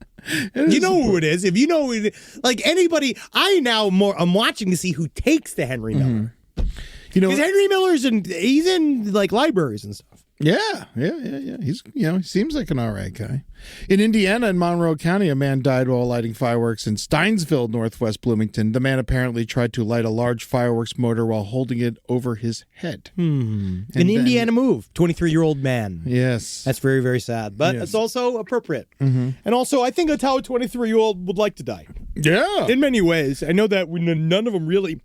You know who it is. If you know anybody, I'm watching to see who takes the Henry Miller. You know, because Henry Miller's he's in like libraries and stuff. Yeah. He's, he seems like an all right guy. In Indiana, in Monroe County, a man died while lighting fireworks in Steinsville, northwest Bloomington. The man apparently tried to light a large fireworks motor while holding it over his head. An Indiana move. 23-year-old man. Yes. That's very, very sad, but it's also appropriate. And also, I think that's how a 23-year-old would like to die. Yeah. In many ways. I know that none of them really...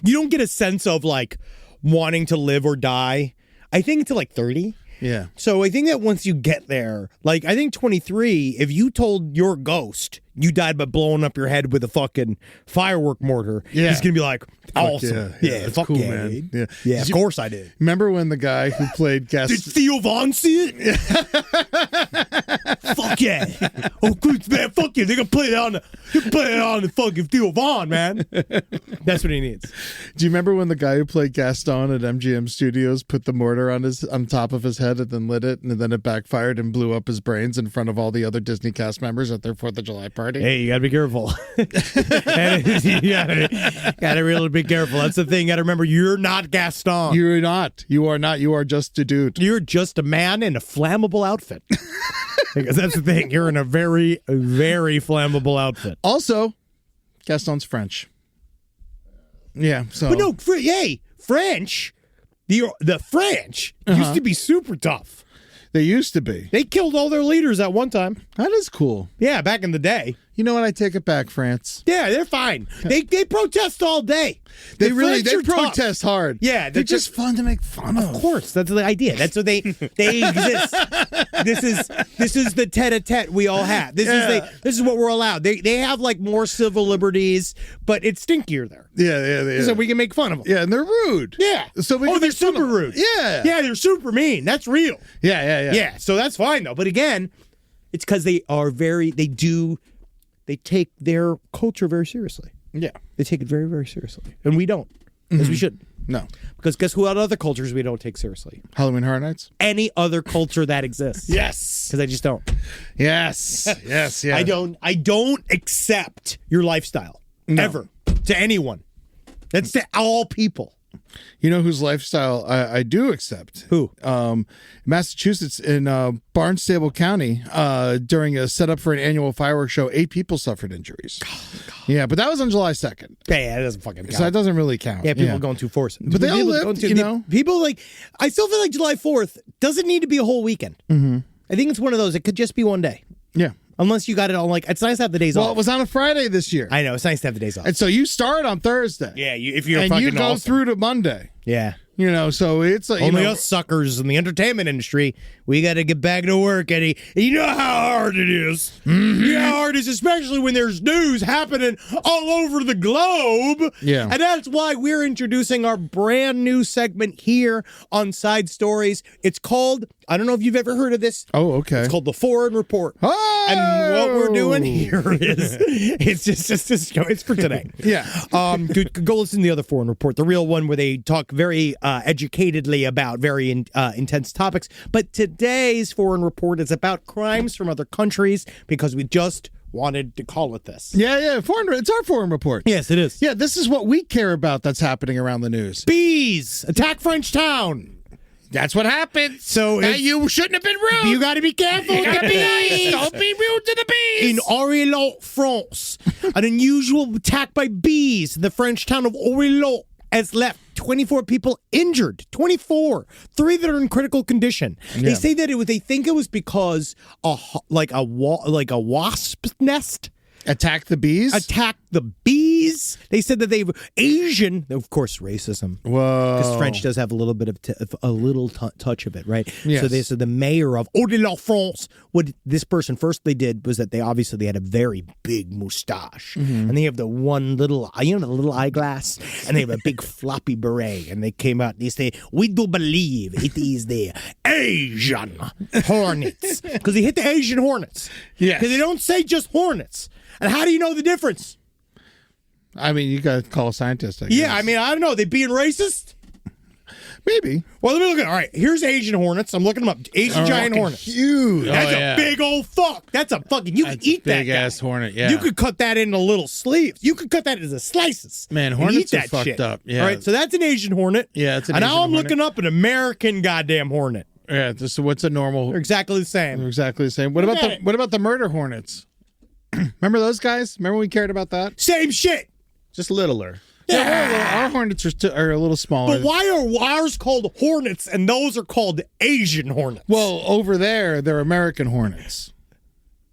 You don't get a sense of, like, wanting to live or die, I think, until, like, 30. Yeah. So I think that once you get there, like, I think 23, if you told your ghost you died by blowing up your head with a fucking firework mortar, he's going to be like, awesome. Yeah, fuck cool, yeah, man. man. Yeah, Of course I did. Remember when the guy who played Did Theo Von see it? Fuck yeah. Oh, good, man. Fuck yeah. They're going to play it on the fucking Theo Von, man. That's what he needs. Do you remember when the guy who played Gaston at MGM Studios put the mortar on top of his head and then lit it, and then it backfired and blew up his brains in front of all the other Disney cast members at their 4th of July party? Hey, you got to be careful. You got to really be careful. That's the thing. You got to remember, you're not Gaston. You're not. You are not. You are just a dude. You're just a man in a flammable outfit. Because that's the thing. You're in a very, very flammable outfit. Also, Gaston's French. Yeah. So. But no, French. The French used to be super tough. They used to be. They killed all their leaders at one time. That is cool. Yeah, back in the day. You know what? I take it back, France. Yeah, they're fine. They protest all day. They French are protest tough. hard. Yeah, they're just fun to make fun of. Of course, that's the idea. That's what they exist. This is the tete-a-tete we all have. This is what we're allowed. They have like more civil liberties, but it's stinkier there. Yeah. So we can make fun of them. Yeah, and they're rude. Yeah. So they're super rude. Yeah. Yeah, they're super mean. That's real. Yeah. Yeah, so that's fine though. But again, it's because they take their culture very seriously. Yeah. They take it very, very seriously. And we don't. As we shouldn't. No. Because guess what other cultures we don't take seriously? Halloween Horror Nights? Any other culture that exists. Yes. Because I just don't. Yes. Yes. I don't accept your lifestyle. No. Ever. To anyone. That's to all people. You know whose lifestyle I do accept? Who? Massachusetts in Barnstable County, during a setup for an annual fireworks show, 8 people suffered injuries. Yeah, but that was on July 2nd. Yeah, that doesn't fucking count. So that doesn't really count. Yeah, people going too force. But they all lived, People like, I still feel like July 4th doesn't need to be a whole weekend. Mm-hmm. I think it's one of those, it could just be one day. Yeah. Unless you got it on, like, it's nice to have the days off. Well, it was on a Friday this year. I know, it's nice to have the days off. And so you start on Thursday. Yeah, if you're and fucking you go awesome. through to Monday. Yeah. You know, so it's only us suckers in the entertainment industry. We got to get back to work, Eddie. And you know how hard it is. Mm-hmm. You know how hard it is, especially when there's news happening all over the globe. Yeah. And that's why we're introducing our brand new segment here on Side Stories. It's called, I don't know if you've ever heard of this. Oh, okay. It's called the Foreign Report. Oh! And what we're doing here is, it's just it's for today. Yeah. Go listen to the other Foreign Report, the real one where they talk very educatedly about very intense topics. But today's Foreign Report is about crimes from other countries because we just wanted to call it this. Yeah. It's our Foreign Report. Yes, it is. Yeah, this is what we care about that's happening around the news. Bees attack French town. That's what happened. So you shouldn't have been rude. You got to be careful with the bees. Don't be rude to the bees. In Orléans, France, an unusual attack by bees in the French town of Orléans has left 24 people injured. 24. 3 that are in critical condition. Yeah. They say that they think it was because a wasp nest attacked the bees. Attacked the bees. They said that Asian, of course, racism. Whoa. Because French does have a little bit of touch of it, right? Yes. So they said the mayor of Orléans, France, what this person first they did was that they had a very big mustache, and they have the one little, the little eyeglass, and they have a big floppy beret, and they came out and they say, "We do believe it is the Asian hornets," because they hit the Asian hornets. Yes. Because they don't say just hornets. And how do you know the difference? I mean, you got to call a scientist. I guess. Yeah, I mean, I don't know. They being racist? Maybe. Well, let me look at. All right, here's Asian hornets. I'm looking them up. Asian giant hornets. Huge. That's a big old fuck. That's a fucking. You can eat that big ass hornet. Yeah. You could cut that into little sleeves. You could cut that into slices. Man, and hornets eat are that fucked shit. up. Yeah. All right, so that's an Asian hornet. Yeah, it's an and Asian now I'm hornet. looking up an American goddamn hornet. Yeah. So what's a normal? They're exactly the same. They're exactly the same. What Look about at it. what about the murder hornets? Remember those guys? Remember we cared about that? Same shit. Just littler. Yeah, our hornets are a little smaller. But why are ours called hornets and those are called Asian hornets? Well, over there, they're American hornets.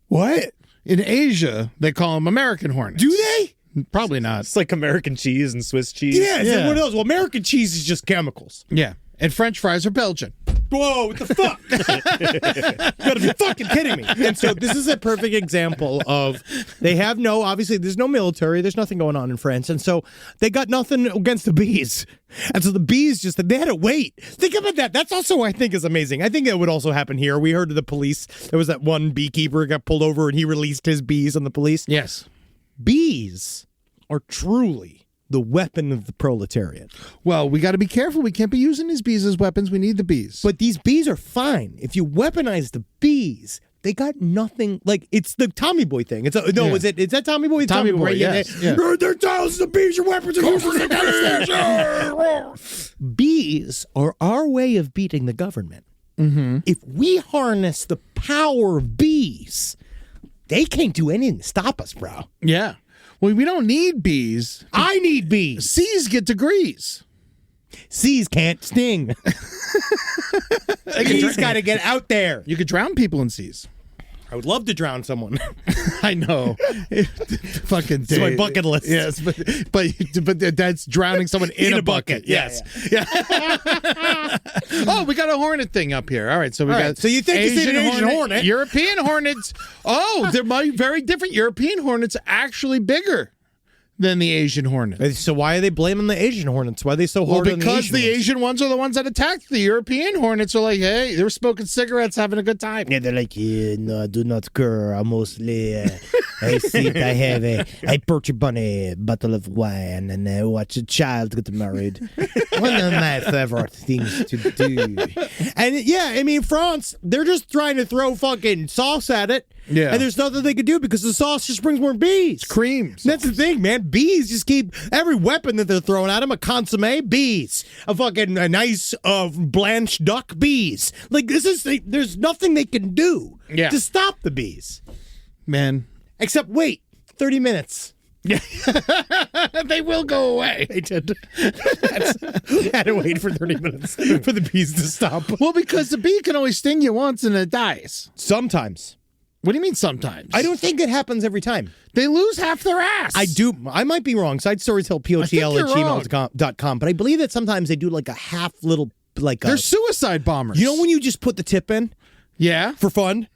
what? In Asia, they call them American hornets. Do they? Probably not. It's like American cheese and Swiss cheese. Yeah, it's like Yeah. one of those. Well, American cheese is just chemicals. Yeah. And French fries are Belgian. Whoa, what the fuck? You gotta be fucking kidding me. And so this is a perfect example of obviously there's no military, there's nothing going on in France. And so they got nothing against the bees. And so the bees they had to wait. Think about that. That's also, I think, is amazing. I think it would also happen here. We heard of the police. There was that one beekeeper who got pulled over and he released his bees on the police. Yes. Bees are truly the weapon of the proletariat. Well, we got to be careful. We can't be using these bees as weapons. We need the bees. But these bees are fine. If you weaponize the bees, they got nothing. Like, it's the Tommy Boy thing. Is that Tommy Boy? Tommy Boy, yes. Yeah. There are thousands of bees, your weapons are used against us. Bees are our way of beating the government. Mm-hmm. If we harness the power of bees, they can't do anything to stop us, bro. Yeah. Well, we don't need bees. I need bees. Bees get degrees. Bees can't sting. Bees got to get out there. You could drown people in seas. I would love to drown someone. I know. Fucking It's my bucket list. Yes, but that's drowning someone in a bucket. Yes. Yeah. Oh, we got a hornet thing up here. All right, so we got. So you think it's an Asian hornet? European hornets. Oh, they're very different. European hornets are actually bigger than the Asian hornet. So why are they blaming the Asian hornets? Why are they so Well, hard on the because Asian the ones? Asian ones are the ones that attacked. The European hornets are like, hey, they were smoking cigarettes, having a good time. Yeah, they're like, no, do not care. I mostly, I purchase a bottle of wine and I watch a child get married. One of my favorite things to do. And yeah, I mean, France, they're just trying to throw fucking sauce at it. Yeah. And there's nothing they can do because the sauce just brings more bees. Cream. That's the thing, man. Bees just keep every weapon that they're throwing at them. A consomme, bees. A nice blanched duck, bees. Like there's nothing they can do to stop the bees. Man. Except wait 30 minutes. Yeah. They will go away. They did. Had to wait for 30 minutes for the bees to stop. Well, because the bee can only sting you once and it dies. Sometimes. What do you mean sometimes? I don't think it happens every time. They lose half their ass. I might be wrong. Side stories tell POTL at gmail.com. But I believe that sometimes they do like a half little, They're suicide bombers. You know when you just put the tip in? Yeah. For fun?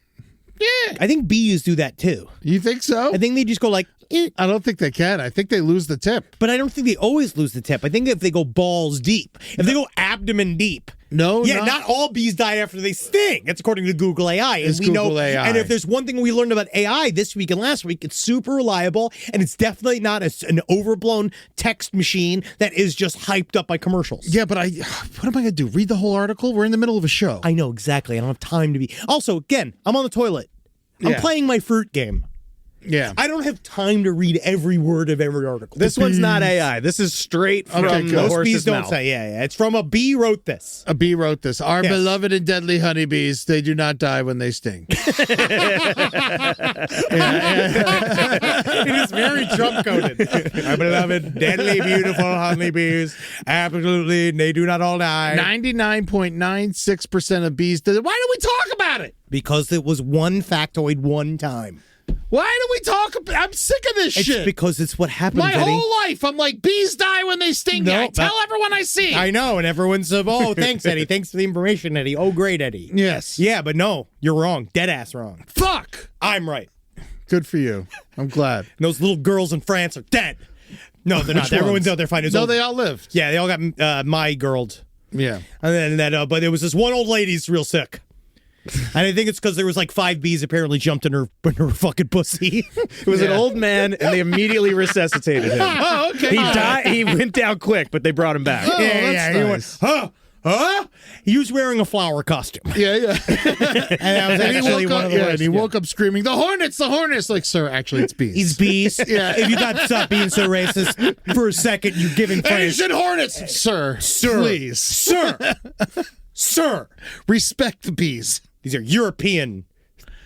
Yeah. I think bees do that too. You think so? I think they just go like, eh. I don't think they can. I think they lose the tip. But I don't think they always lose the tip. I think if they go balls deep, if they go abdomen deep. No, yeah, not all bees die after they sting. That's according to Google AI. It's Google AI. And if there's one thing we learned about AI this week and last week, it's super reliable, and it's definitely not an overblown text machine that is just hyped up by commercials. Yeah, but what am I going to do? Read the whole article? We're in the middle of a show. I know, exactly. I don't have time to be. Also, again, I'm on the toilet. I'm playing my fruit game. Yeah. I don't have time to read every word of every article. This one's not AI. This is straight from the Most horse's bees don't mouth. say, yeah. It's from a bee wrote this. A bee wrote this. Our Yes. beloved and deadly honeybees, they do not die when they sting. It is very Trump coded. Our beloved, deadly, beautiful honeybees. Absolutely, they do not all die. 99.96% of bees. Why do we talk about it? Because it was one factoid one time. Why do we talk about I'm sick of this It's shit. because it's what happens, My Eddie. whole life, I'm like, bees die when they sting you. No, I tell everyone I see. I know, and everyone's oh, thanks, Eddie. Thanks for the information, Eddie. Oh, great, Eddie. Yes. Yeah, but no, you're wrong. Dead ass wrong. Fuck. I'm right. Good for you. I'm glad. And those little girls in France are dead. No, they're not. Everyone's out there finding. No, they all lived. Yeah, they all got my girled. Yeah. And then but there was this one old lady's real sick. And I think it's because there was like 5 bees apparently jumped in her fucking pussy. It was an old man, and they immediately resuscitated him. Oh, okay. He died. He went down quick, but they brought him back. Oh, that's He nice. went, huh? He was wearing a flower costume. Yeah. And that was actually one of the worst. And he woke up screaming, the hornets! Like, sir, actually, it's bees. He's bees. If you got stop being so racist for a second, you're giving And he praise. said hornets! Sir, please. Sir. Respect the bees. These are European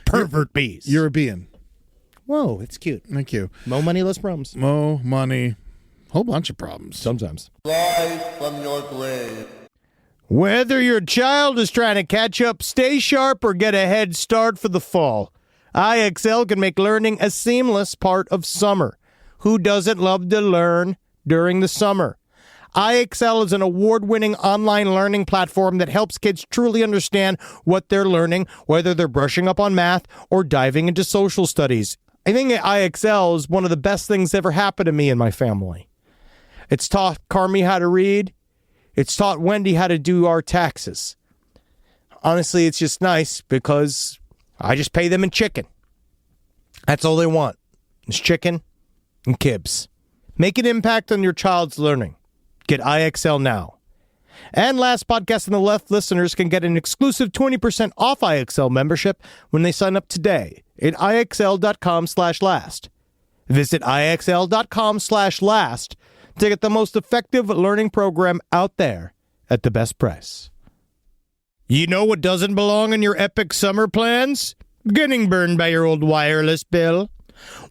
pervert bees. European. Whoa, it's cute. Thank you. Mo money, less problems. Mo money. Whole bunch of problems. Sometimes. Rise from your grave. Whether your child is trying to catch up, stay sharp, or get a head start for the fall, IXL can make learning a seamless part of summer. Who doesn't love to learn during the summer? IXL is an award-winning online learning platform that helps kids truly understand what they're learning, whether they're brushing up on math or diving into social studies. I think IXL is one of the best things that ever happened to me and my family. It's taught Carmi how to read. It's taught Wendy how to do our taxes. Honestly, it's just nice because I just pay them in chicken. That's all they want. It's chicken and kibs. Make an impact on your child's learning. Get IXL now. And Last Podcast on the Left listeners can get an exclusive 20% off IXL membership when they sign up today at IXL.com/last. Visit IXL.com/last to get the most effective learning program out there at the best price. You know what doesn't belong in your epic summer plans? Getting burned by your old wireless bill.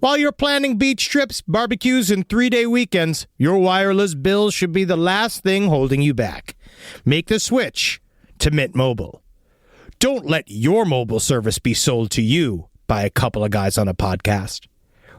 While you're planning beach trips, barbecues, and 3-day weekends, your wireless bill should be the last thing holding you back. Make the switch to Mint Mobile. Don't let your mobile service be sold to you by a couple of guys on a podcast.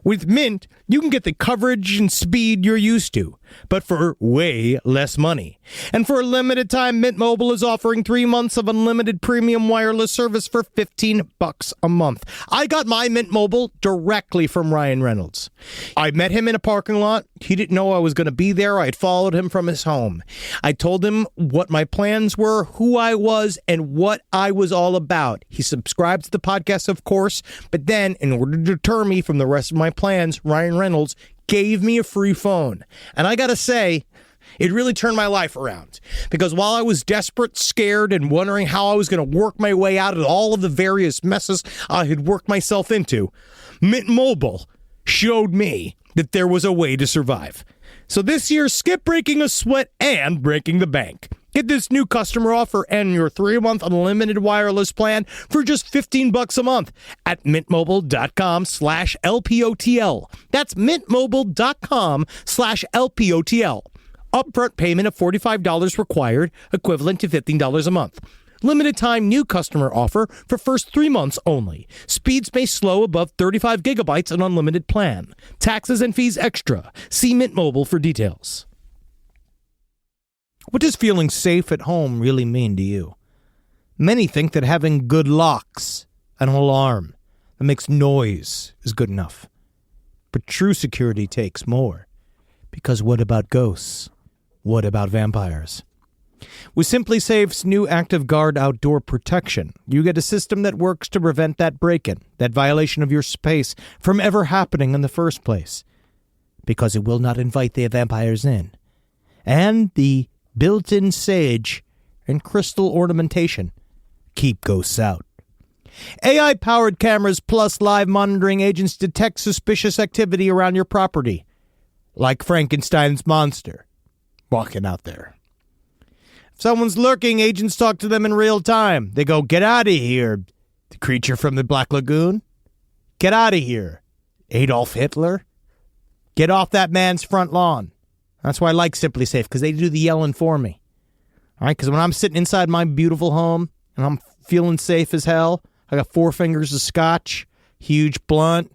With Mint, you can get the coverage and speed you're used to, but for way less money. And for a limited time, Mint Mobile is offering 3 months of unlimited premium wireless service for $15 a month. I got my Mint Mobile directly from Ryan Reynolds. I met him in a parking lot. He didn't know I was going to be there. I had followed him from his home. I told him what my plans were, who I was, and what I was all about. He subscribed to the podcast, of course, but then, in order to deter me from the rest of my plans, Ryan Reynolds gave me a free phone. And I gotta say, it really turned my life around. Because while I was desperate, scared, and wondering how I was going to work my way out of all of the various messes I had worked myself into, Mint Mobile showed me that there was a way to survive. So this year, skip breaking a sweat and breaking the bank. Get this new customer offer and your 3-month unlimited wireless plan for just $15 a month at mintmobile.com/LPOTL. That's mintmobile.com/LPOTL. Upfront payment of $45 required, equivalent to $15 a month. Limited time new customer offer for first 3 months only. Speeds may slow above 35 gigabytes on unlimited plan. Taxes and fees extra. See Mint Mobile for details. What does feeling safe at home really mean to you? Many think that having good locks, an alarm that makes noise is good enough. But true security takes more. Because what about ghosts? What about vampires? With Simply Safe's new Active Guard outdoor protection, you get a system that works to prevent that break-in, that violation of your space, from ever happening in the first place. Because it will not invite the vampires in. And the built-in sage and crystal ornamentation keep ghosts out. AI-powered cameras plus live monitoring agents detect suspicious activity around your property, like Frankenstein's monster walking out there. If someone's lurking, agents talk to them in real time. They go, "Get out of here, the creature from the Black Lagoon. Get out of here, Adolf Hitler. Get off that man's front lawn." That's why I like Simply Safe, because they do the yelling for me. All right, because when I'm sitting inside my beautiful home and I'm feeling safe as hell, I got 4 fingers of scotch, huge blunt,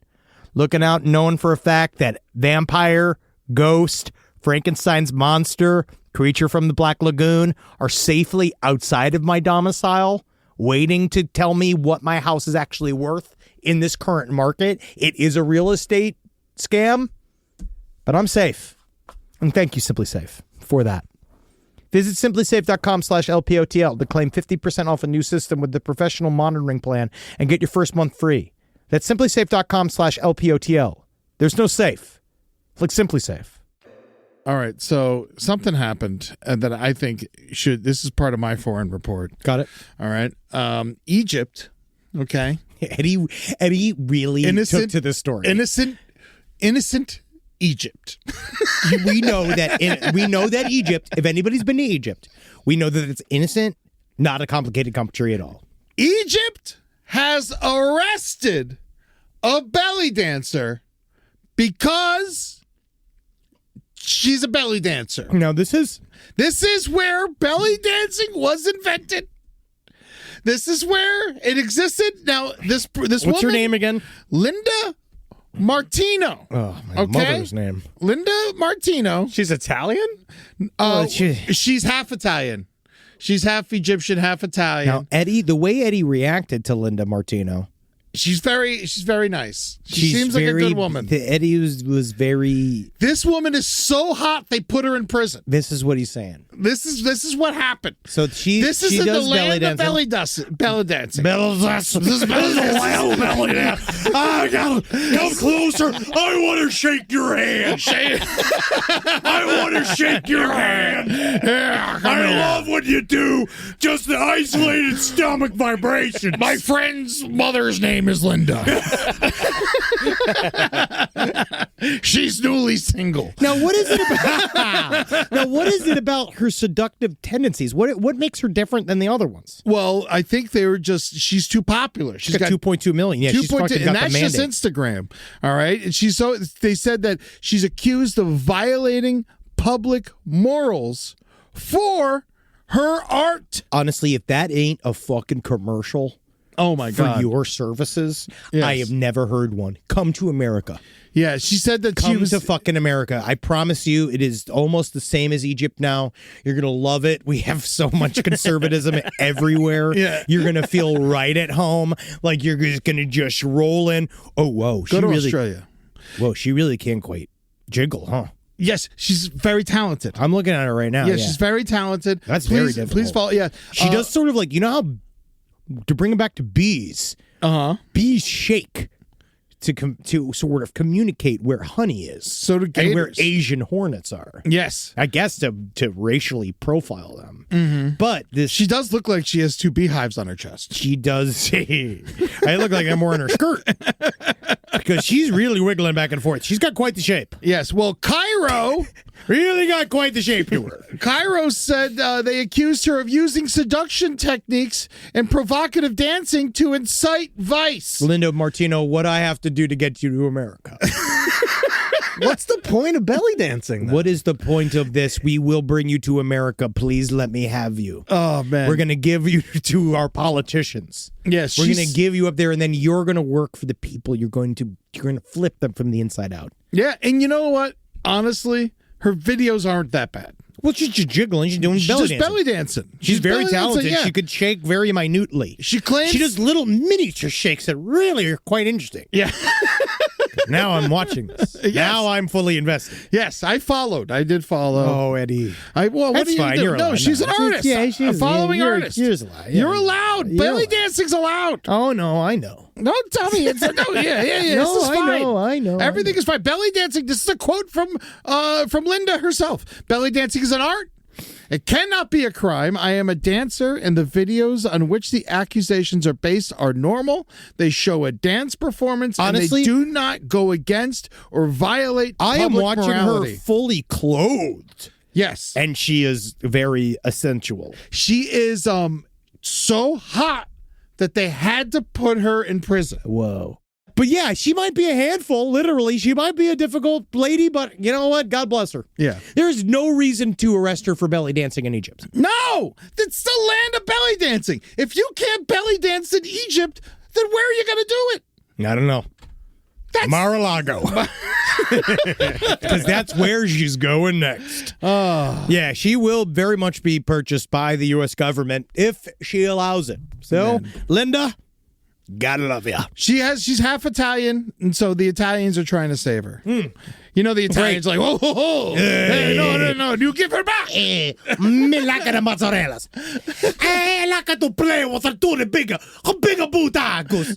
looking out, knowing for a fact that vampire, ghost, Frankenstein's monster, creature from the Black Lagoon are safely outside of my domicile, waiting to tell me what my house is actually worth in this current market. It is a real estate scam, but I'm safe. And thank you, Simply Safe, for that. Visit simplysafe.com/LPOTL to claim 50% off a new system with the professional monitoring plan and get your first month free. That's simplysafe.com/LPOTL. There's no safe like Simply Safe. All right, so something happened that I think this is part of my foreign report. Got it. All right. Egypt, okay. Eddie really took to this story. Innocent Egypt. we know that Egypt, if anybody's been to Egypt, we know that it's innocent, not a complicated country at all. Egypt has arrested a belly dancer because she's a belly dancer. Now, this is where belly dancing was invented. This is where it existed. Now, this what's woman, her name again? Linda Martino. Oh, my mother's name. Linda Martino. She's Italian? She's half Italian. She's half Egyptian, half Italian. Now, Eddie, the way Eddie reacted to Linda Martino, she's very nice. She seems like a good woman. Eddie was very. This woman is so hot they put her in prison. This is what he's saying. This is what happened. So This is she in the does land of belly belly dancing. Belly dancing. This is belly dancing. I gotta come closer. I want to shake your hand. I want to shake your hand. Yeah, I love what you do. Just the isolated stomach vibrations. My friend's mother's name is Linda. She's newly single. Now, what is it about her seductive tendencies? What makes her different than the other ones? Well, I think she's too popular. She's got 2.2 million. Yeah, she's fucking got and that's the just mandate. Instagram. All right, and they said that she's accused of violating public morals for her art. Honestly, if that ain't a fucking commercial, oh my God, for your services, yes. I have never heard one. Come to America. Yeah, she said that Come she was to fucking America. I promise you, it is almost the same as Egypt now. You're going to love it. We have so much conservatism everywhere. Yeah. You're going to feel right at home. Like you're just going to just roll in. Oh, whoa. Go to Australia. Whoa, she really can't quite jiggle, huh? Yes, she's very talented. I'm looking at her right now. Yeah, she's very talented. That's very difficult. Please follow. Yeah, She does sort of like, you know how, to bring it back to bees, bees shake to sort of communicate where honey is. So do gators. And where Asian hornets are. Yes. I guess to racially profile them. Mm-hmm. But she does look like she has two beehives on her chest. She does. I look like I'm wearing her skirt. Because she's really wiggling back and forth. She's got quite the shape. Yes. Well, Cairo really got quite the shape to her. Cairo said they accused her of using seduction techniques and provocative dancing to incite vice. Linda Martino, what I have to do to get you to America? What's the point of belly dancing, then? What is the point of this? We will bring you to America. Please let me have you. Oh, man. We're going to give you to our politicians. Yes. We're going to give you up there, and then you're going to work for the people. You're going to flip them from the inside out. Yeah, and you know what? Honestly, her videos aren't that bad. Well, she's just jiggling. She's doing belly dancing. Belly dancing. She's very belly talented. dancing, yeah. She could shake very minutely. She claims she does little miniature shakes that really are quite interesting. Yeah. Now I'm watching this. Yes. Now I'm fully invested. Yes, I followed. I did follow. Oh, Eddie. What That's do you fine. do? You're no, allowed. she's an artist. Yeah, she's a following artist. You're allowed. You're allowed. You're Belly allowed. dancing's allowed. Oh, no, I know. Don't tell me it's no. Yeah. No, This is fine. I know. Everything is fine. Belly dancing. This is a quote from Linda herself. Belly dancing is an art. It cannot be a crime. I am a dancer, and the videos on which the accusations are based are normal. They show a dance performance, Honestly, and they do not go against or violate public I am watching morality. her fully clothed. Yes. And she is very sensual. She is so hot that they had to put her in prison. Whoa. But yeah, she might be a handful, literally. She might be a difficult lady, but you know what? God bless her. Yeah. There's no reason to arrest her for belly dancing in Egypt. No! It's the land of belly dancing. If you can't belly dance in Egypt, then where are you going to do it? I don't know. Mar-a-Lago. Because that's where she's going next. Oh. Yeah, she will very much be purchased by the U.S. government if she allows it. So, Linda, gotta love ya. She's half Italian, and so the Italians are trying to save her. You know the Italians like, oh, ho, ho. Hey, no, you give her back. Me like the mozzarella's. I like to play with a bigger butacos.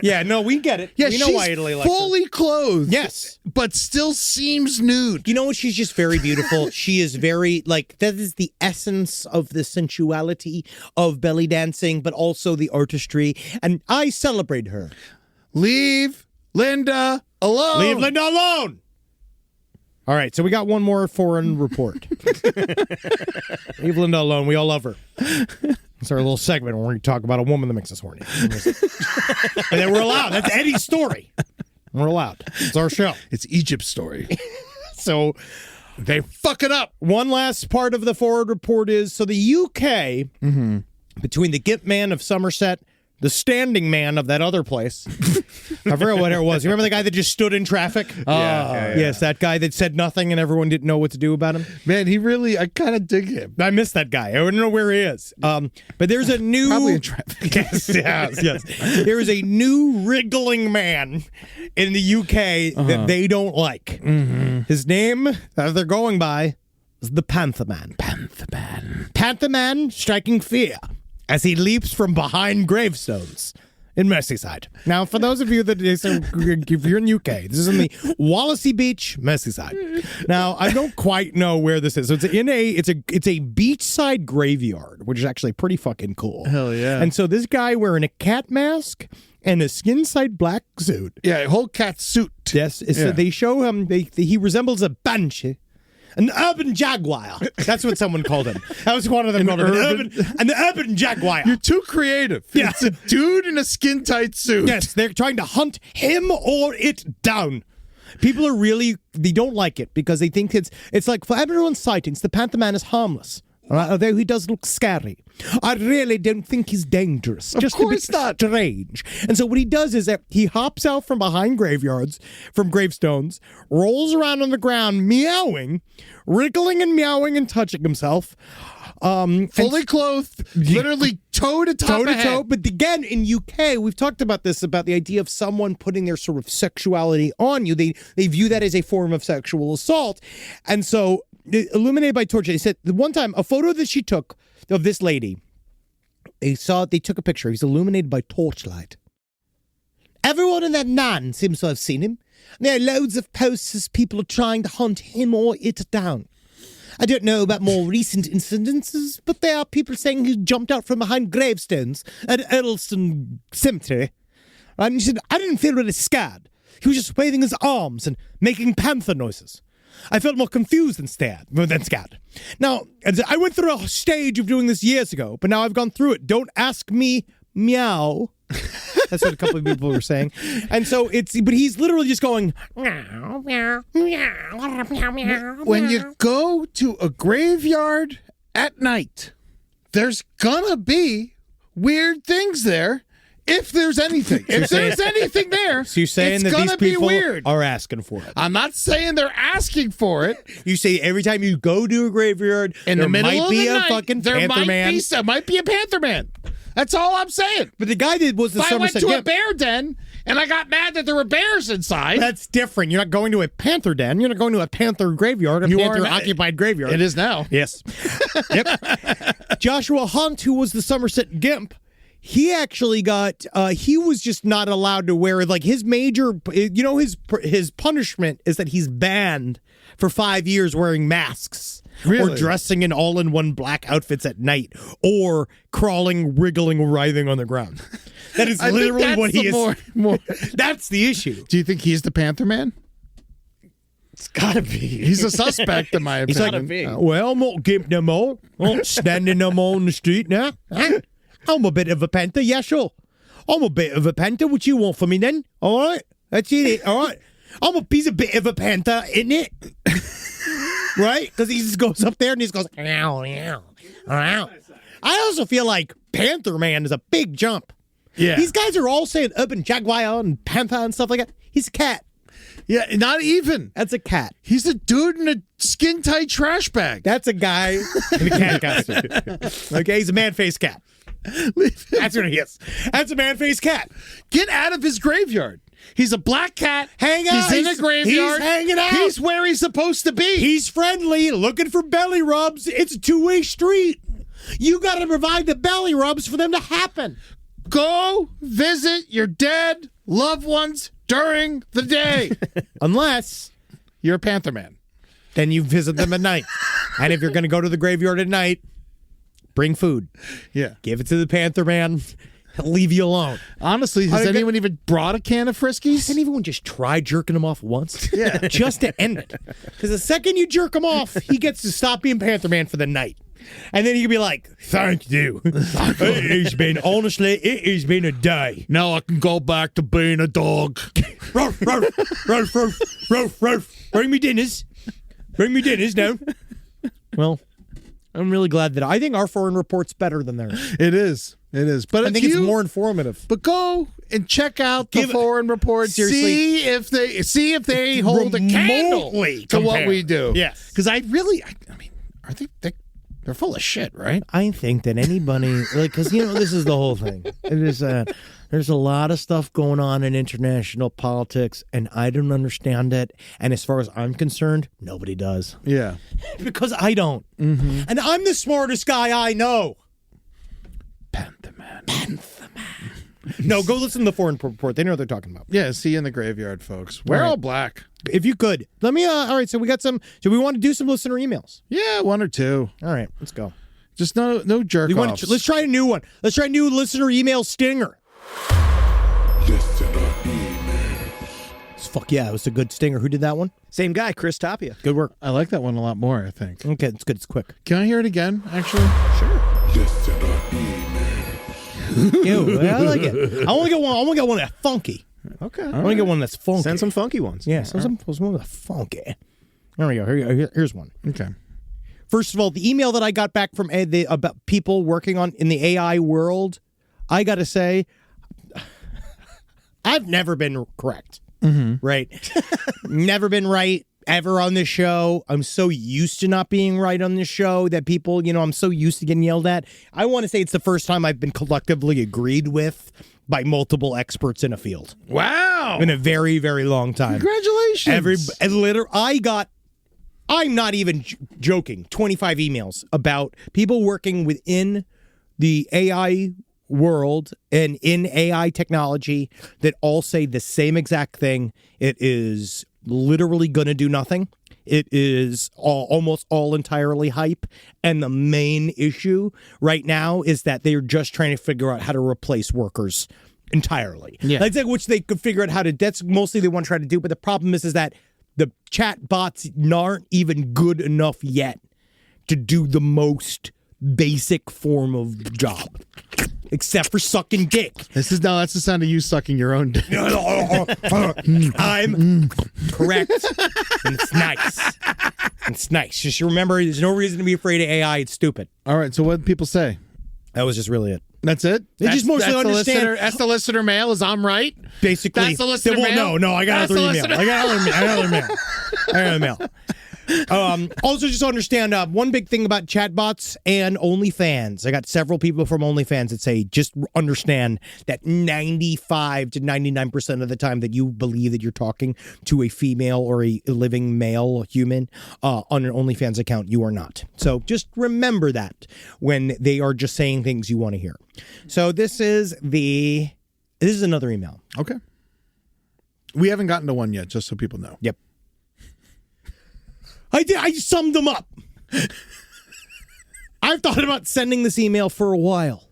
Yeah, no, we get it. Yeah, we know she's why Italy likes fully clothed. Yes. But still seems nude. You know what? She's just very beautiful. She is very, that is the essence of the sensuality of belly dancing, but also the artistry. And I celebrate her. Leave Linda alone. Leave Linda alone. All right, so we got one more foreign report. Leave Linda alone. We all love her. It's our little segment where we talk about a woman that makes us horny. And then we're allowed. That's Eddie's story. We're allowed. It's our show. It's Egypt's story. So they fuck it up. One last part of the forward report is, so the UK, between the Gimp Man of Somerset, the standing man of that other place. I forgot what it was. You remember the guy that just stood in traffic? Yeah. Yes, that guy that said nothing and everyone didn't know what to do about him. Man, I kind of dig him. I miss that guy. I don't know where he is. But there's a new... Probably in traffic. yes. There is a new wriggling man in the UK that they don't like. His name, that they're going by, is the Panther Man. Panther Man striking fear as he leaps from behind gravestones in Merseyside. Now, for those of you that if you're in the UK, this is in the Wallasey Beach, Merseyside. Now, I don't quite know where this is. So it's a beachside graveyard, which is actually pretty fucking cool. Hell yeah! And so this guy wearing a cat mask and a skin-side black suit. Yeah, a whole cat suit. Yes, so they show him. He resembles a banshee. An urban jaguar. That's what someone called him. That was one of them called him. An urban jaguar. You're too creative. Yeah. It's a dude in a skin-tight suit. Yes, they're trying to hunt him or it down. People are they don't like it because they think it's like, for everyone's sightings, the Panther Man is harmless. Although he does look scary. I really don't think he's dangerous. Just of course a bit strange. And so what he does is that he hops out from behind from gravestones, rolls around on the ground, meowing, wriggling and meowing and touching himself. Fully clothed, literally toe to toe. But again, in UK, we've talked about this, about the idea of someone putting their sort of sexuality on you. They view that as a form of sexual assault. And so, illuminated by torch, they said the one time, a photo that she took of this lady, they took a picture. He's illuminated by torchlight. Everyone in that nan seems to have seen him. There are loads of posts as people are trying to hunt him or it down. I don't know about more recent incidences, but there are people saying he jumped out from behind gravestones at Earlston Cemetery. And he said, I didn't feel really scared. He was just waving his arms and making panther noises. I felt more confused than scared. Now, I went through a stage of doing this years ago, but now I've gone through it. Don't ask me, meow. That's what a couple of people were saying. And so but he's literally just going, meow, meow, meow, meow, meow. When you go to a graveyard at night, there's gonna be weird things there. If there's anything. If there's anything there, so you're saying that these people are asking for it. I'm not saying they're asking for it. You say every time you go to a graveyard, in the middle of the night, fucking there Panther Man. might be a Panther Man. That's all I'm saying. But the guy that was the Somerset I went to a bear den and I got mad that there were bears inside. That's different. You're not going to a panther den. You're not going to a panther graveyard, a panther-occupied graveyard. It is now. Yes. Yep. Joshua Hunt, who was the Somerset Gimp, he actually got, he was just not allowed to wear, like, his major, his punishment is that he's banned for 5 years wearing masks. Really? Or dressing in all-in-one black outfits at night, or crawling, wriggling, writhing on the ground. That is literally what he is. That's the issue. Do you think he's the Panther Man? It's gotta be. He's a suspect in my opinion. He's like, well, I'm not gimp no more. I'm not standing no more on the street now. I'm a bit of a panther, yeah, sure. I'm a bit of a panther. What you want from me then? All right, that's it. All right, he's a bit of a panther, isn't it? Right? Because he just goes up there and he just goes, meow, meow, meow. I also feel like Panther Man is a big jump. Yeah. These guys are all saying urban jaguar and panther and stuff like that. He's a cat. Yeah, not even. That's a cat. He's a dude in a skin-tight trash bag. That's a guy in a cat costume. Okay, he's a man-faced cat. That's what he is. That's a man-faced cat. Get out of his graveyard. He's a black cat. Hang out. He's in a graveyard. He's hanging out. He's where he's supposed to be. He's friendly, looking for belly rubs. It's a two-way street. You got to provide the belly rubs for them to happen. Go visit your dead loved ones during the day. Unless You're a Panther Man. then you visit them at night. And if you're going to go to the graveyard at night, bring food. Yeah. Give it to the Panther Man. He'll leave you alone. Honestly, has anyone even brought a can of Friskies? Has anyone just tried jerking him off once? Yeah. Just to end it. Because the second you jerk him off, he gets to stop being Panther Man for the night. And then you can be like, thank you. It has been a day. Now I can go back to being a dog. Ruff, ruff, ruff, ruff, ruff, ruff. Bring me dinners. Bring me dinners now. Well, I'm really glad that I think our foreign report's better than theirs. It is. It is. But I think it's more informative. But go and check out the foreign report. Seriously. See if they hold a candle Remotely to what compare. we do. Yes. Because I mean, are they're full of shit, right? I think that anybody, because, this is the whole thing. It is, there's a lot of stuff going on in international politics, and I don't understand it. And as far as I'm concerned, nobody does. Yeah. Because I don't. Mm-hmm. And I'm the smartest guy I know. Panther Man. No, go listen to the foreign report. They know what they're talking about. Yeah, see you in the graveyard, folks. We're Right. all black. If you could. Let me, all right, so we got some, do we want to do some listener emails? Yeah, one or two. All right, let's go. Just no jerk offs. Let's try a new one. Let's try a new listener email stinger. Fuck yeah, it was a good stinger. Who did that one? Same guy, Chris Tapia. Good work. I like that one a lot more, I think. Okay, it's good. It's quick. Can I hear it again, actually? Ew, I like it. I want to get one that's funky. Okay. I want to get one that's funky. Send some funky ones. Yeah, some that's funky. There we go. Here's one. Okay. First of all, the email that I got back from about people working in the AI world, I got to say, I've never been correct. Mm-hmm. Right? Never been right ever on this show. I'm so used to not being right on this show that people, I'm so used to getting yelled at. I want to say it's the first time I've been collectively agreed with by multiple experts in a field. Wow. In a very, very long time. Congratulations. I'm not even joking, 25 emails about people working within the AI world and in AI technology that all say the same exact thing. It is literally going to do nothing. It is almost all entirely hype. And the main issue right now is that they're just trying to figure out how to replace workers entirely. Yeah. That's like which they could figure out how to, that's mostly they want to try to do. But the problem is that the chat bots aren't even good enough yet to do the most basic form of job. Except for sucking dick. That's the sound of you sucking your own dick. I'm correct. And it's nice. It's nice. Just remember, there's no reason to be afraid of AI. It's stupid. All right, so what did people say? That was just really it. That's it? They just mostly understand. That's the listener mail, is I'm right? Basically. That's the listener mail? No, I got another email. I got another mail. Also, just understand one big thing about chatbots and OnlyFans. I got several people from OnlyFans that say just understand that 95 to 99% of the time that you believe that you're talking to a female or a living male human on an OnlyFans account, you are not. So just remember that when they are just saying things you want to hear. So this is another email. Okay. We haven't gotten to one yet, just so people know. Yep. I summed them up. I've thought about sending this email for a while.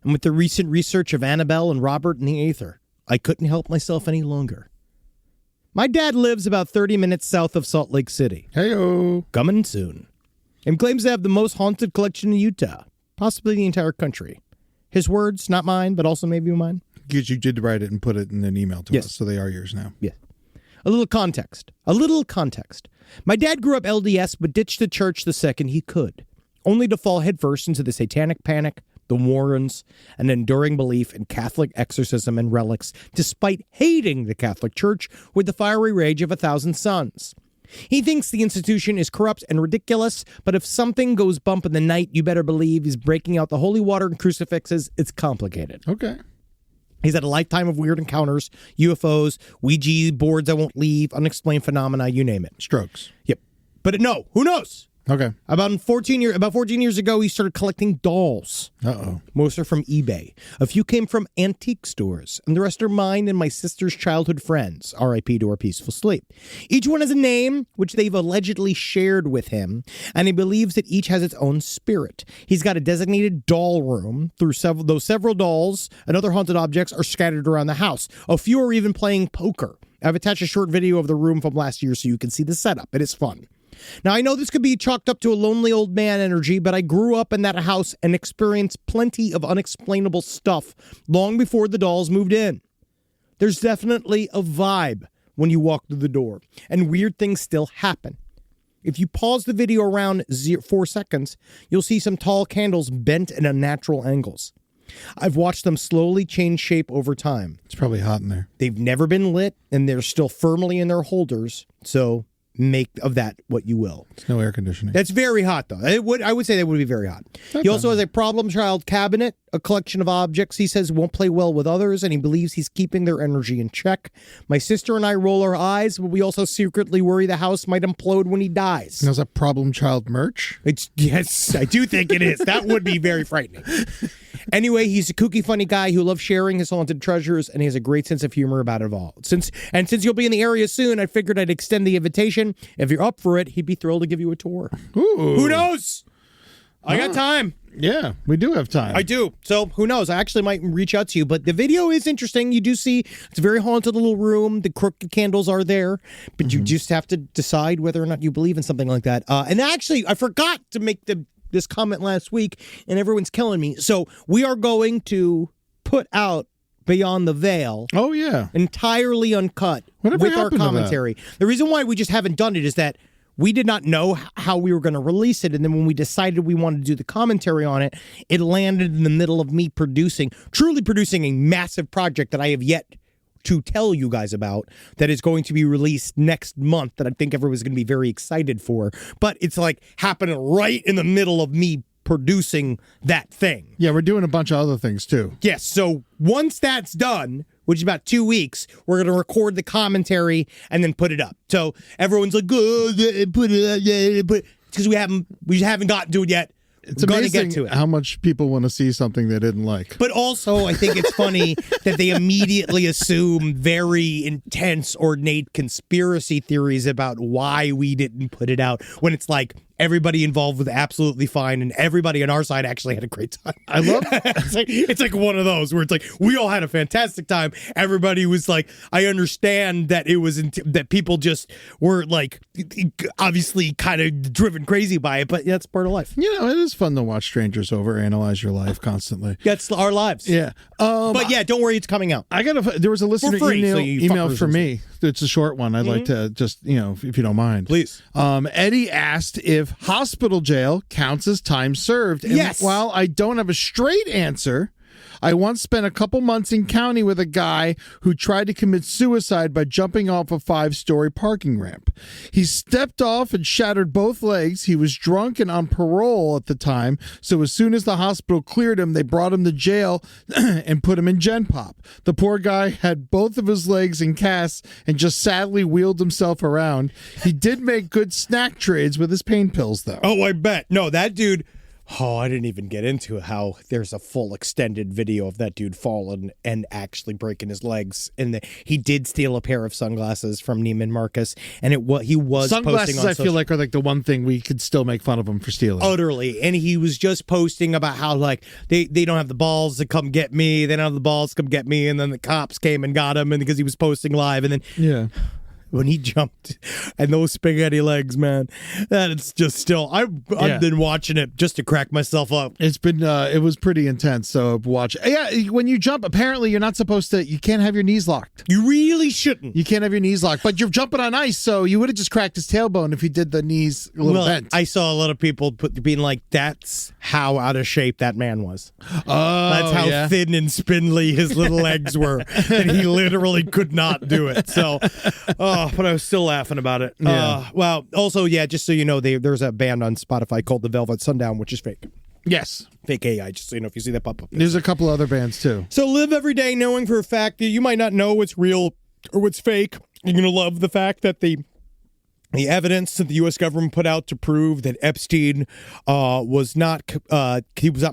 And with the recent research of Annabelle and Robert in the Aether, I couldn't help myself any longer. My dad lives about 30 minutes south of Salt Lake City. Hey-o. Coming soon. And claims to have the most haunted collection in Utah, possibly the entire country. His words, not mine, but also maybe mine. Because you did write it and put it in an email to Yes. us, so they are yours now. Yeah. A little context. My dad grew up LDS, but ditched the church the second he could, only to fall headfirst into the satanic panic, the Warrens, an enduring belief in Catholic exorcism and relics, despite hating the Catholic Church with the fiery rage of 1,000 suns. He thinks the institution is corrupt and ridiculous, but if something goes bump in the night, you better believe he's breaking out the holy water and crucifixes. It's complicated. Okay. He's had a lifetime of weird encounters, UFOs, Ouija boards that won't leave, unexplained phenomena, you name it. Strokes. Yep. But no, who knows? Okay. About 14 years ago, he started collecting dolls. Uh-oh. Most are from eBay. A few came from antique stores, and the rest are mine and my sister's childhood friends. R.I.P. to her peaceful sleep. Each one has a name, which they've allegedly shared with him, and he believes that each has its own spirit. He's got a designated doll room. Through several dolls and other haunted objects are scattered around the house. A few are even playing poker. I've attached a short video of the room from last year so you can see the setup. It is fun. Now, I know this could be chalked up to a lonely old man energy, but I grew up in that house and experienced plenty of unexplainable stuff long before the dolls moved in. There's definitely a vibe when you walk through the door, and weird things still happen. If you pause the video around 4 seconds, you'll see some tall candles bent at unnatural angles. I've watched them slowly change shape over time. It's probably hot in there. They've never been lit, and they're still firmly in their holders, so make of that what you will. It's no air conditioning. That's very hot, though. I would say that would be very hot. He also has a problem child cabinet, a collection of objects he says won't play well with others, and he believes he's keeping their energy in check. My sister and I roll our eyes, but we also secretly worry the house might implode when he dies. There's a problem child merch? Yes, I do think it is. That would be very frightening. Anyway, he's a kooky, funny guy who loves sharing his haunted treasures, and he has a great sense of humor about it all. Since you'll be in the area soon, I figured I'd extend the invitation. If you're up for it, he'd be thrilled to give you a tour. Ooh. Who knows? I got time. Yeah, we do have time. I do. So who knows? I actually might reach out to you. But the video is interesting. You do see it's a very haunted little room. The crooked candles are there. But you just have to decide whether or not you believe in something like that. And actually, I forgot to make this comment last week, and everyone's killing me. So we are going to put out Beyond the Veil. Oh, yeah. Entirely uncut Whatever with our happened to that? commentary. The reason why we just haven't done it is that we did not know how we were going to release it. And then when we decided we wanted to do the commentary on it, it landed in the middle of me truly producing a massive project that I have yet to tell you guys about, that is going to be released next month, that I think everyone's going to be very excited for. But it's like happening right in the middle of me producing that thing. Yeah, we're doing a bunch of other things, too. Yes, so once that's done, which is about 2 weeks, we're going to record the commentary and then put it up. So everyone's like, oh, put it up, because we haven't gotten to it yet. It's We're amazing gonna get to it. how much people want to see something they didn't like. But also, I think it's funny that they immediately assume very intense, ornate conspiracy theories about why we didn't put it out, when it's like everybody involved was absolutely fine, and everybody on our side actually had a great time. I love it's like one of those where it's like we all had a fantastic time. Everybody was like, I understand that it was that people just were like obviously kind of driven crazy by it, but that's part of life. You know, it is fun to watch strangers overanalyze your life constantly. That's our lives. Yeah. But yeah, don't worry, it's coming out. There was a listener For free, so email you for fuckers me. It's a short one. I'd like to just, if you don't mind. Please. Eddie asked if hospital jail counts as time served. And yes. While I don't have a straight answer, I once spent a couple months in county with a guy who tried to commit suicide by jumping off a 5-story parking ramp. He stepped off and shattered both legs. He was drunk and on parole at the time, so as soon as the hospital cleared him, they brought him to jail and put him in Gen Pop. The poor guy had both of his legs in casts and just sadly wheeled himself around. He did make good snack trades with his pain pills, though. Oh, I bet. No, that dude... Oh, I didn't even get into how there's a full extended video of that dude falling and actually breaking his legs. And he did steal a pair of sunglasses from Neiman Marcus, and he was sunglasses. Posting on I feel like are like the one thing we could still make fun of him for stealing. Utterly, and he was just posting about how like they don't have the balls to come get me, they don't have the balls to come get me, and then the cops came and got him, and because he was posting live, and then yeah. When he jumped and those spaghetti legs, man, that it's just still. I've been watching it just to crack myself up. It's been it was pretty intense. So watch. Yeah, when you jump, apparently you're not supposed to. You can't have your knees locked. You really shouldn't. You can't have your knees locked. But you're jumping on ice, so you would have just cracked his tailbone if he did the knees a little bent. I saw a lot of people being like, "That's how out of shape that man was. Oh, that's how thin and spindly his little legs were, and he literally could not do it." So, But I was still laughing about it. Yeah. Well, also, yeah, just so you know, there's a band on Spotify called The Velvet Sundown, which is fake. Yes. Fake AI, just so you know if you see that pop up. There's a couple other bands, too. So live every day knowing for a fact that you might not know what's real or what's fake. You're going to love the fact that the evidence that the U.S. government put out to prove that Epstein was not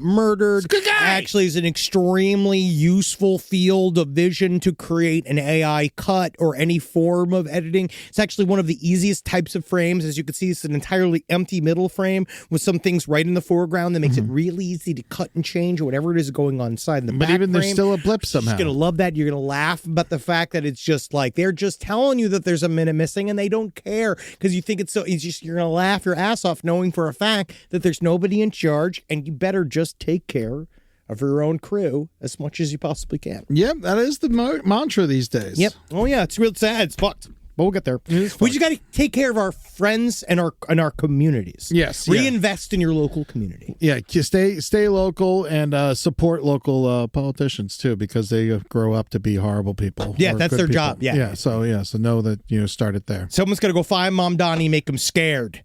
murdered actually is an extremely useful field of vision to create an AI cut or any form of editing. It's actually one of the easiest types of frames. As you can see, it's an entirely empty middle frame with some things right in the foreground that makes it really easy to cut and change whatever it is going on inside the back frame. there's still a blip somehow. You're going to love that. You're going to laugh about the fact that it's just like they're just telling you that there's a minute missing and they don't care. Because you think it's so easy, you're going to laugh your ass off knowing for a fact that there's nobody in charge, and you better just take care of your own crew as much as you possibly can. Yep, that is the mantra these days. Yep. Oh yeah, it's real sad. It's fucked. But we'll get there. We just got to take care of our friends and our communities. Yes. Reinvest in your local community. Yeah, stay local and support local politicians too, because they grow up to be horrible people. Yeah, that's their people. job. Yeah. So know that start it there. Someone's got to go find Mom Donnie, make him scared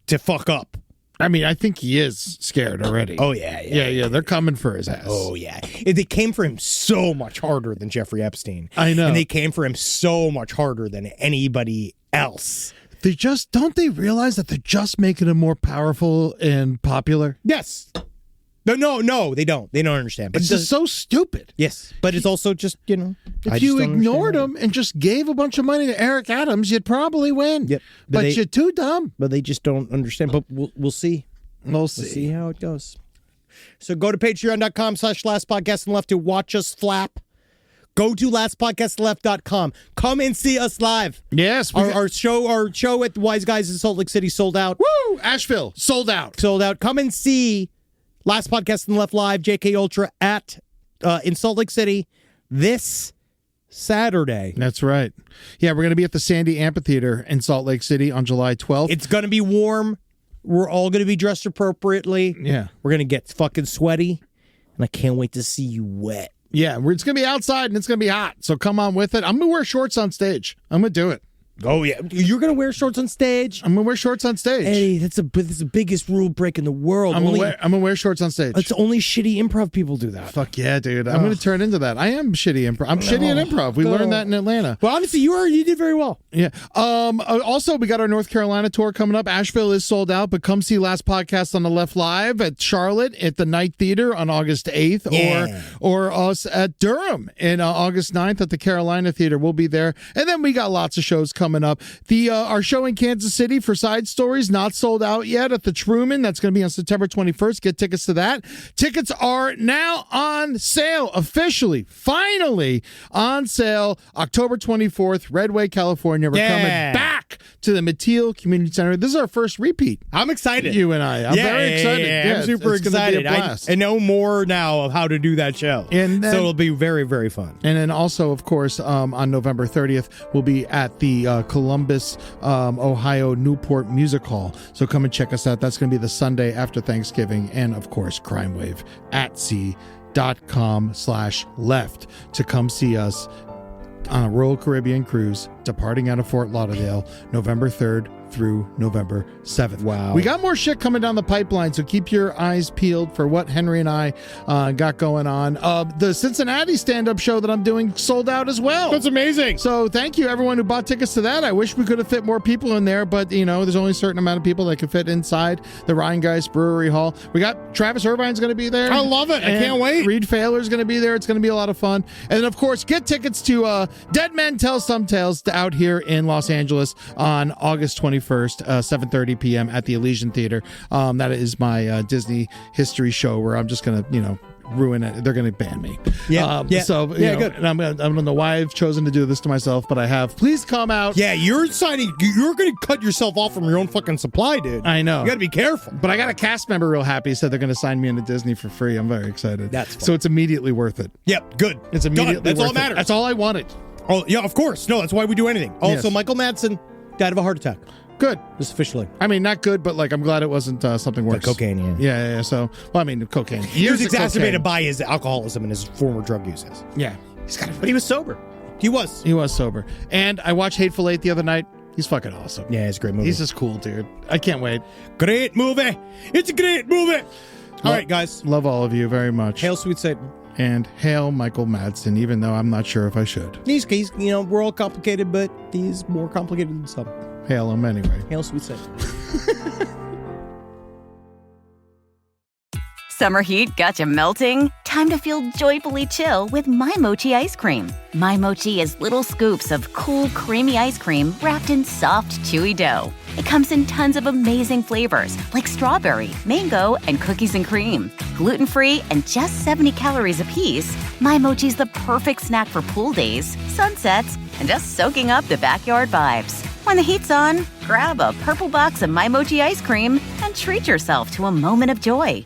to fuck up. I mean, I think he is scared already. Oh, yeah. They're coming for his ass. Oh, yeah. They came for him so much harder than Jeffrey Epstein. I know. And they came for him so much harder than anybody else. Don't they realize that they're just making him more powerful and popular? Yes. No, they don't. They don't understand. But it's just so stupid. Yes. But it's also just, if you ignored him and just gave a bunch of money to Eric Adams, you'd probably win. Yep. But you're too dumb. But they just don't understand. But we'll see. We'll see how it goes. So go to patreon.com/lastpodcastonleft to watch us flap. Go to lastpodcastleft.com. Come and see us live. Yes. Our show at the Wise Guys in Salt Lake City sold out. Woo! Asheville, sold out. Sold out. Come and see Last Podcast on the Left live, JK Ultra in Salt Lake City this Saturday. That's right. Yeah, we're going to be at the Sandy Amphitheater in Salt Lake City on July 12th. It's going to be warm. We're all going to be dressed appropriately. Yeah. We're going to get fucking sweaty, and I can't wait to see you wet. Yeah, it's going to be outside, and it's going to be hot, so come on with it. I'm going to wear shorts on stage. I'm going to do it. Oh, yeah. You're going to wear shorts on stage? I'm going to wear shorts on stage. Hey, that's the biggest rule break in the world. I'm going to wear shorts on stage. It's only shitty improv people do that. Fuck yeah, dude. I'm going to turn into that. I am shitty improv. I'm shitty at improv. We learned that in Atlanta. Well, honestly, you did very well. Yeah. Also, we got our North Carolina tour coming up. Asheville is sold out, but come see Last Podcast on the Left live at Charlotte at the Night Theater on August 8th, or us at Durham in August 9th at the Carolina Theater. We'll be there. And then we got lots of shows coming up. Our show in Kansas City for Side Stories, not sold out yet at the Truman. That's going to be on September 21st. Get tickets to that. Tickets are now on sale, officially, finally on sale, October 24th, Redway, California. We're coming back to the Mateel Community Center. This is our first repeat. I'm excited. You and I. I'm very excited. Yeah, I'm super excited. I know more now of how to do that show. So it'll be very, very fun. And then also, of course, on November 30th, we'll be at the Columbus, Ohio Newport Music Hall. So come and check us out. That's going to be the Sunday after Thanksgiving. And of course, Crime Wave at sea.com/left to come see us on a Royal Caribbean cruise departing out of Fort Lauderdale, November 3rd through November 7th. Wow. We got more shit coming down the pipeline, so keep your eyes peeled for what Henry and I got going on. The Cincinnati stand-up show that I'm doing sold out as well. That's amazing. So thank you, everyone who bought tickets to that. I wish we could have fit more people in there, but, there's only a certain amount of people that can fit inside the Ryan Geist Brewery Hall. We got Travis Irvine's going to be there. I love it. I can't wait. Reed Failer's going to be there. It's going to be a lot of fun. And then, of course, get tickets to Dead Men Tell Some Tales out here in Los Angeles on August 21st, 7:30 p.m. at the Elysian Theater. That is my Disney history show where I'm just going to, ruin it. They're going to ban me. So, good. And I don't know why I've chosen to do this to myself, but I have. Please come out. Yeah, you're going to cut yourself off from your own fucking supply, dude. I know. You got to be careful. But I got a cast member real happy, said they're going to sign me into Disney for free. I'm very excited. That's fun. So it's immediately worth it. Yep, good. It's immediately That's worth all that matters. it. That's all I wanted. Oh, yeah, of course. No, that's why we do anything. Also, Yes. Michael Madson died of a heart attack. Good. Just officially. I mean, not good, but I'm glad it wasn't something worse. Like cocaine, Yeah. So, cocaine. He was exacerbated by his alcoholism and his former drug uses. Yeah. But he was sober. He was. He was sober. And I watched Hateful Eight the other night. He's fucking awesome. Yeah, it's a great movie. He's just cool, dude. I can't wait. Great movie. It's a great movie. All right, guys. Love all of you very much. Hail Sweet Satan. And hail Michael Madsen, even though I'm not sure if I should. He's we're all complicated, but he's more complicated than some. Hail him anyway. Hail Sweet Satan. Summer heat got you melting? Time to feel joyfully chill with My Mochi ice cream. My Mochi is little scoops of cool, creamy ice cream wrapped in soft, chewy dough. It comes in tons of amazing flavors like strawberry, mango, and cookies and cream. Gluten-free and just 70 calories apiece, My Mochi's the perfect snack for pool days, sunsets, and just soaking up the backyard vibes. When the heat's on, grab a purple box of My Mochi ice cream and treat yourself to a moment of joy.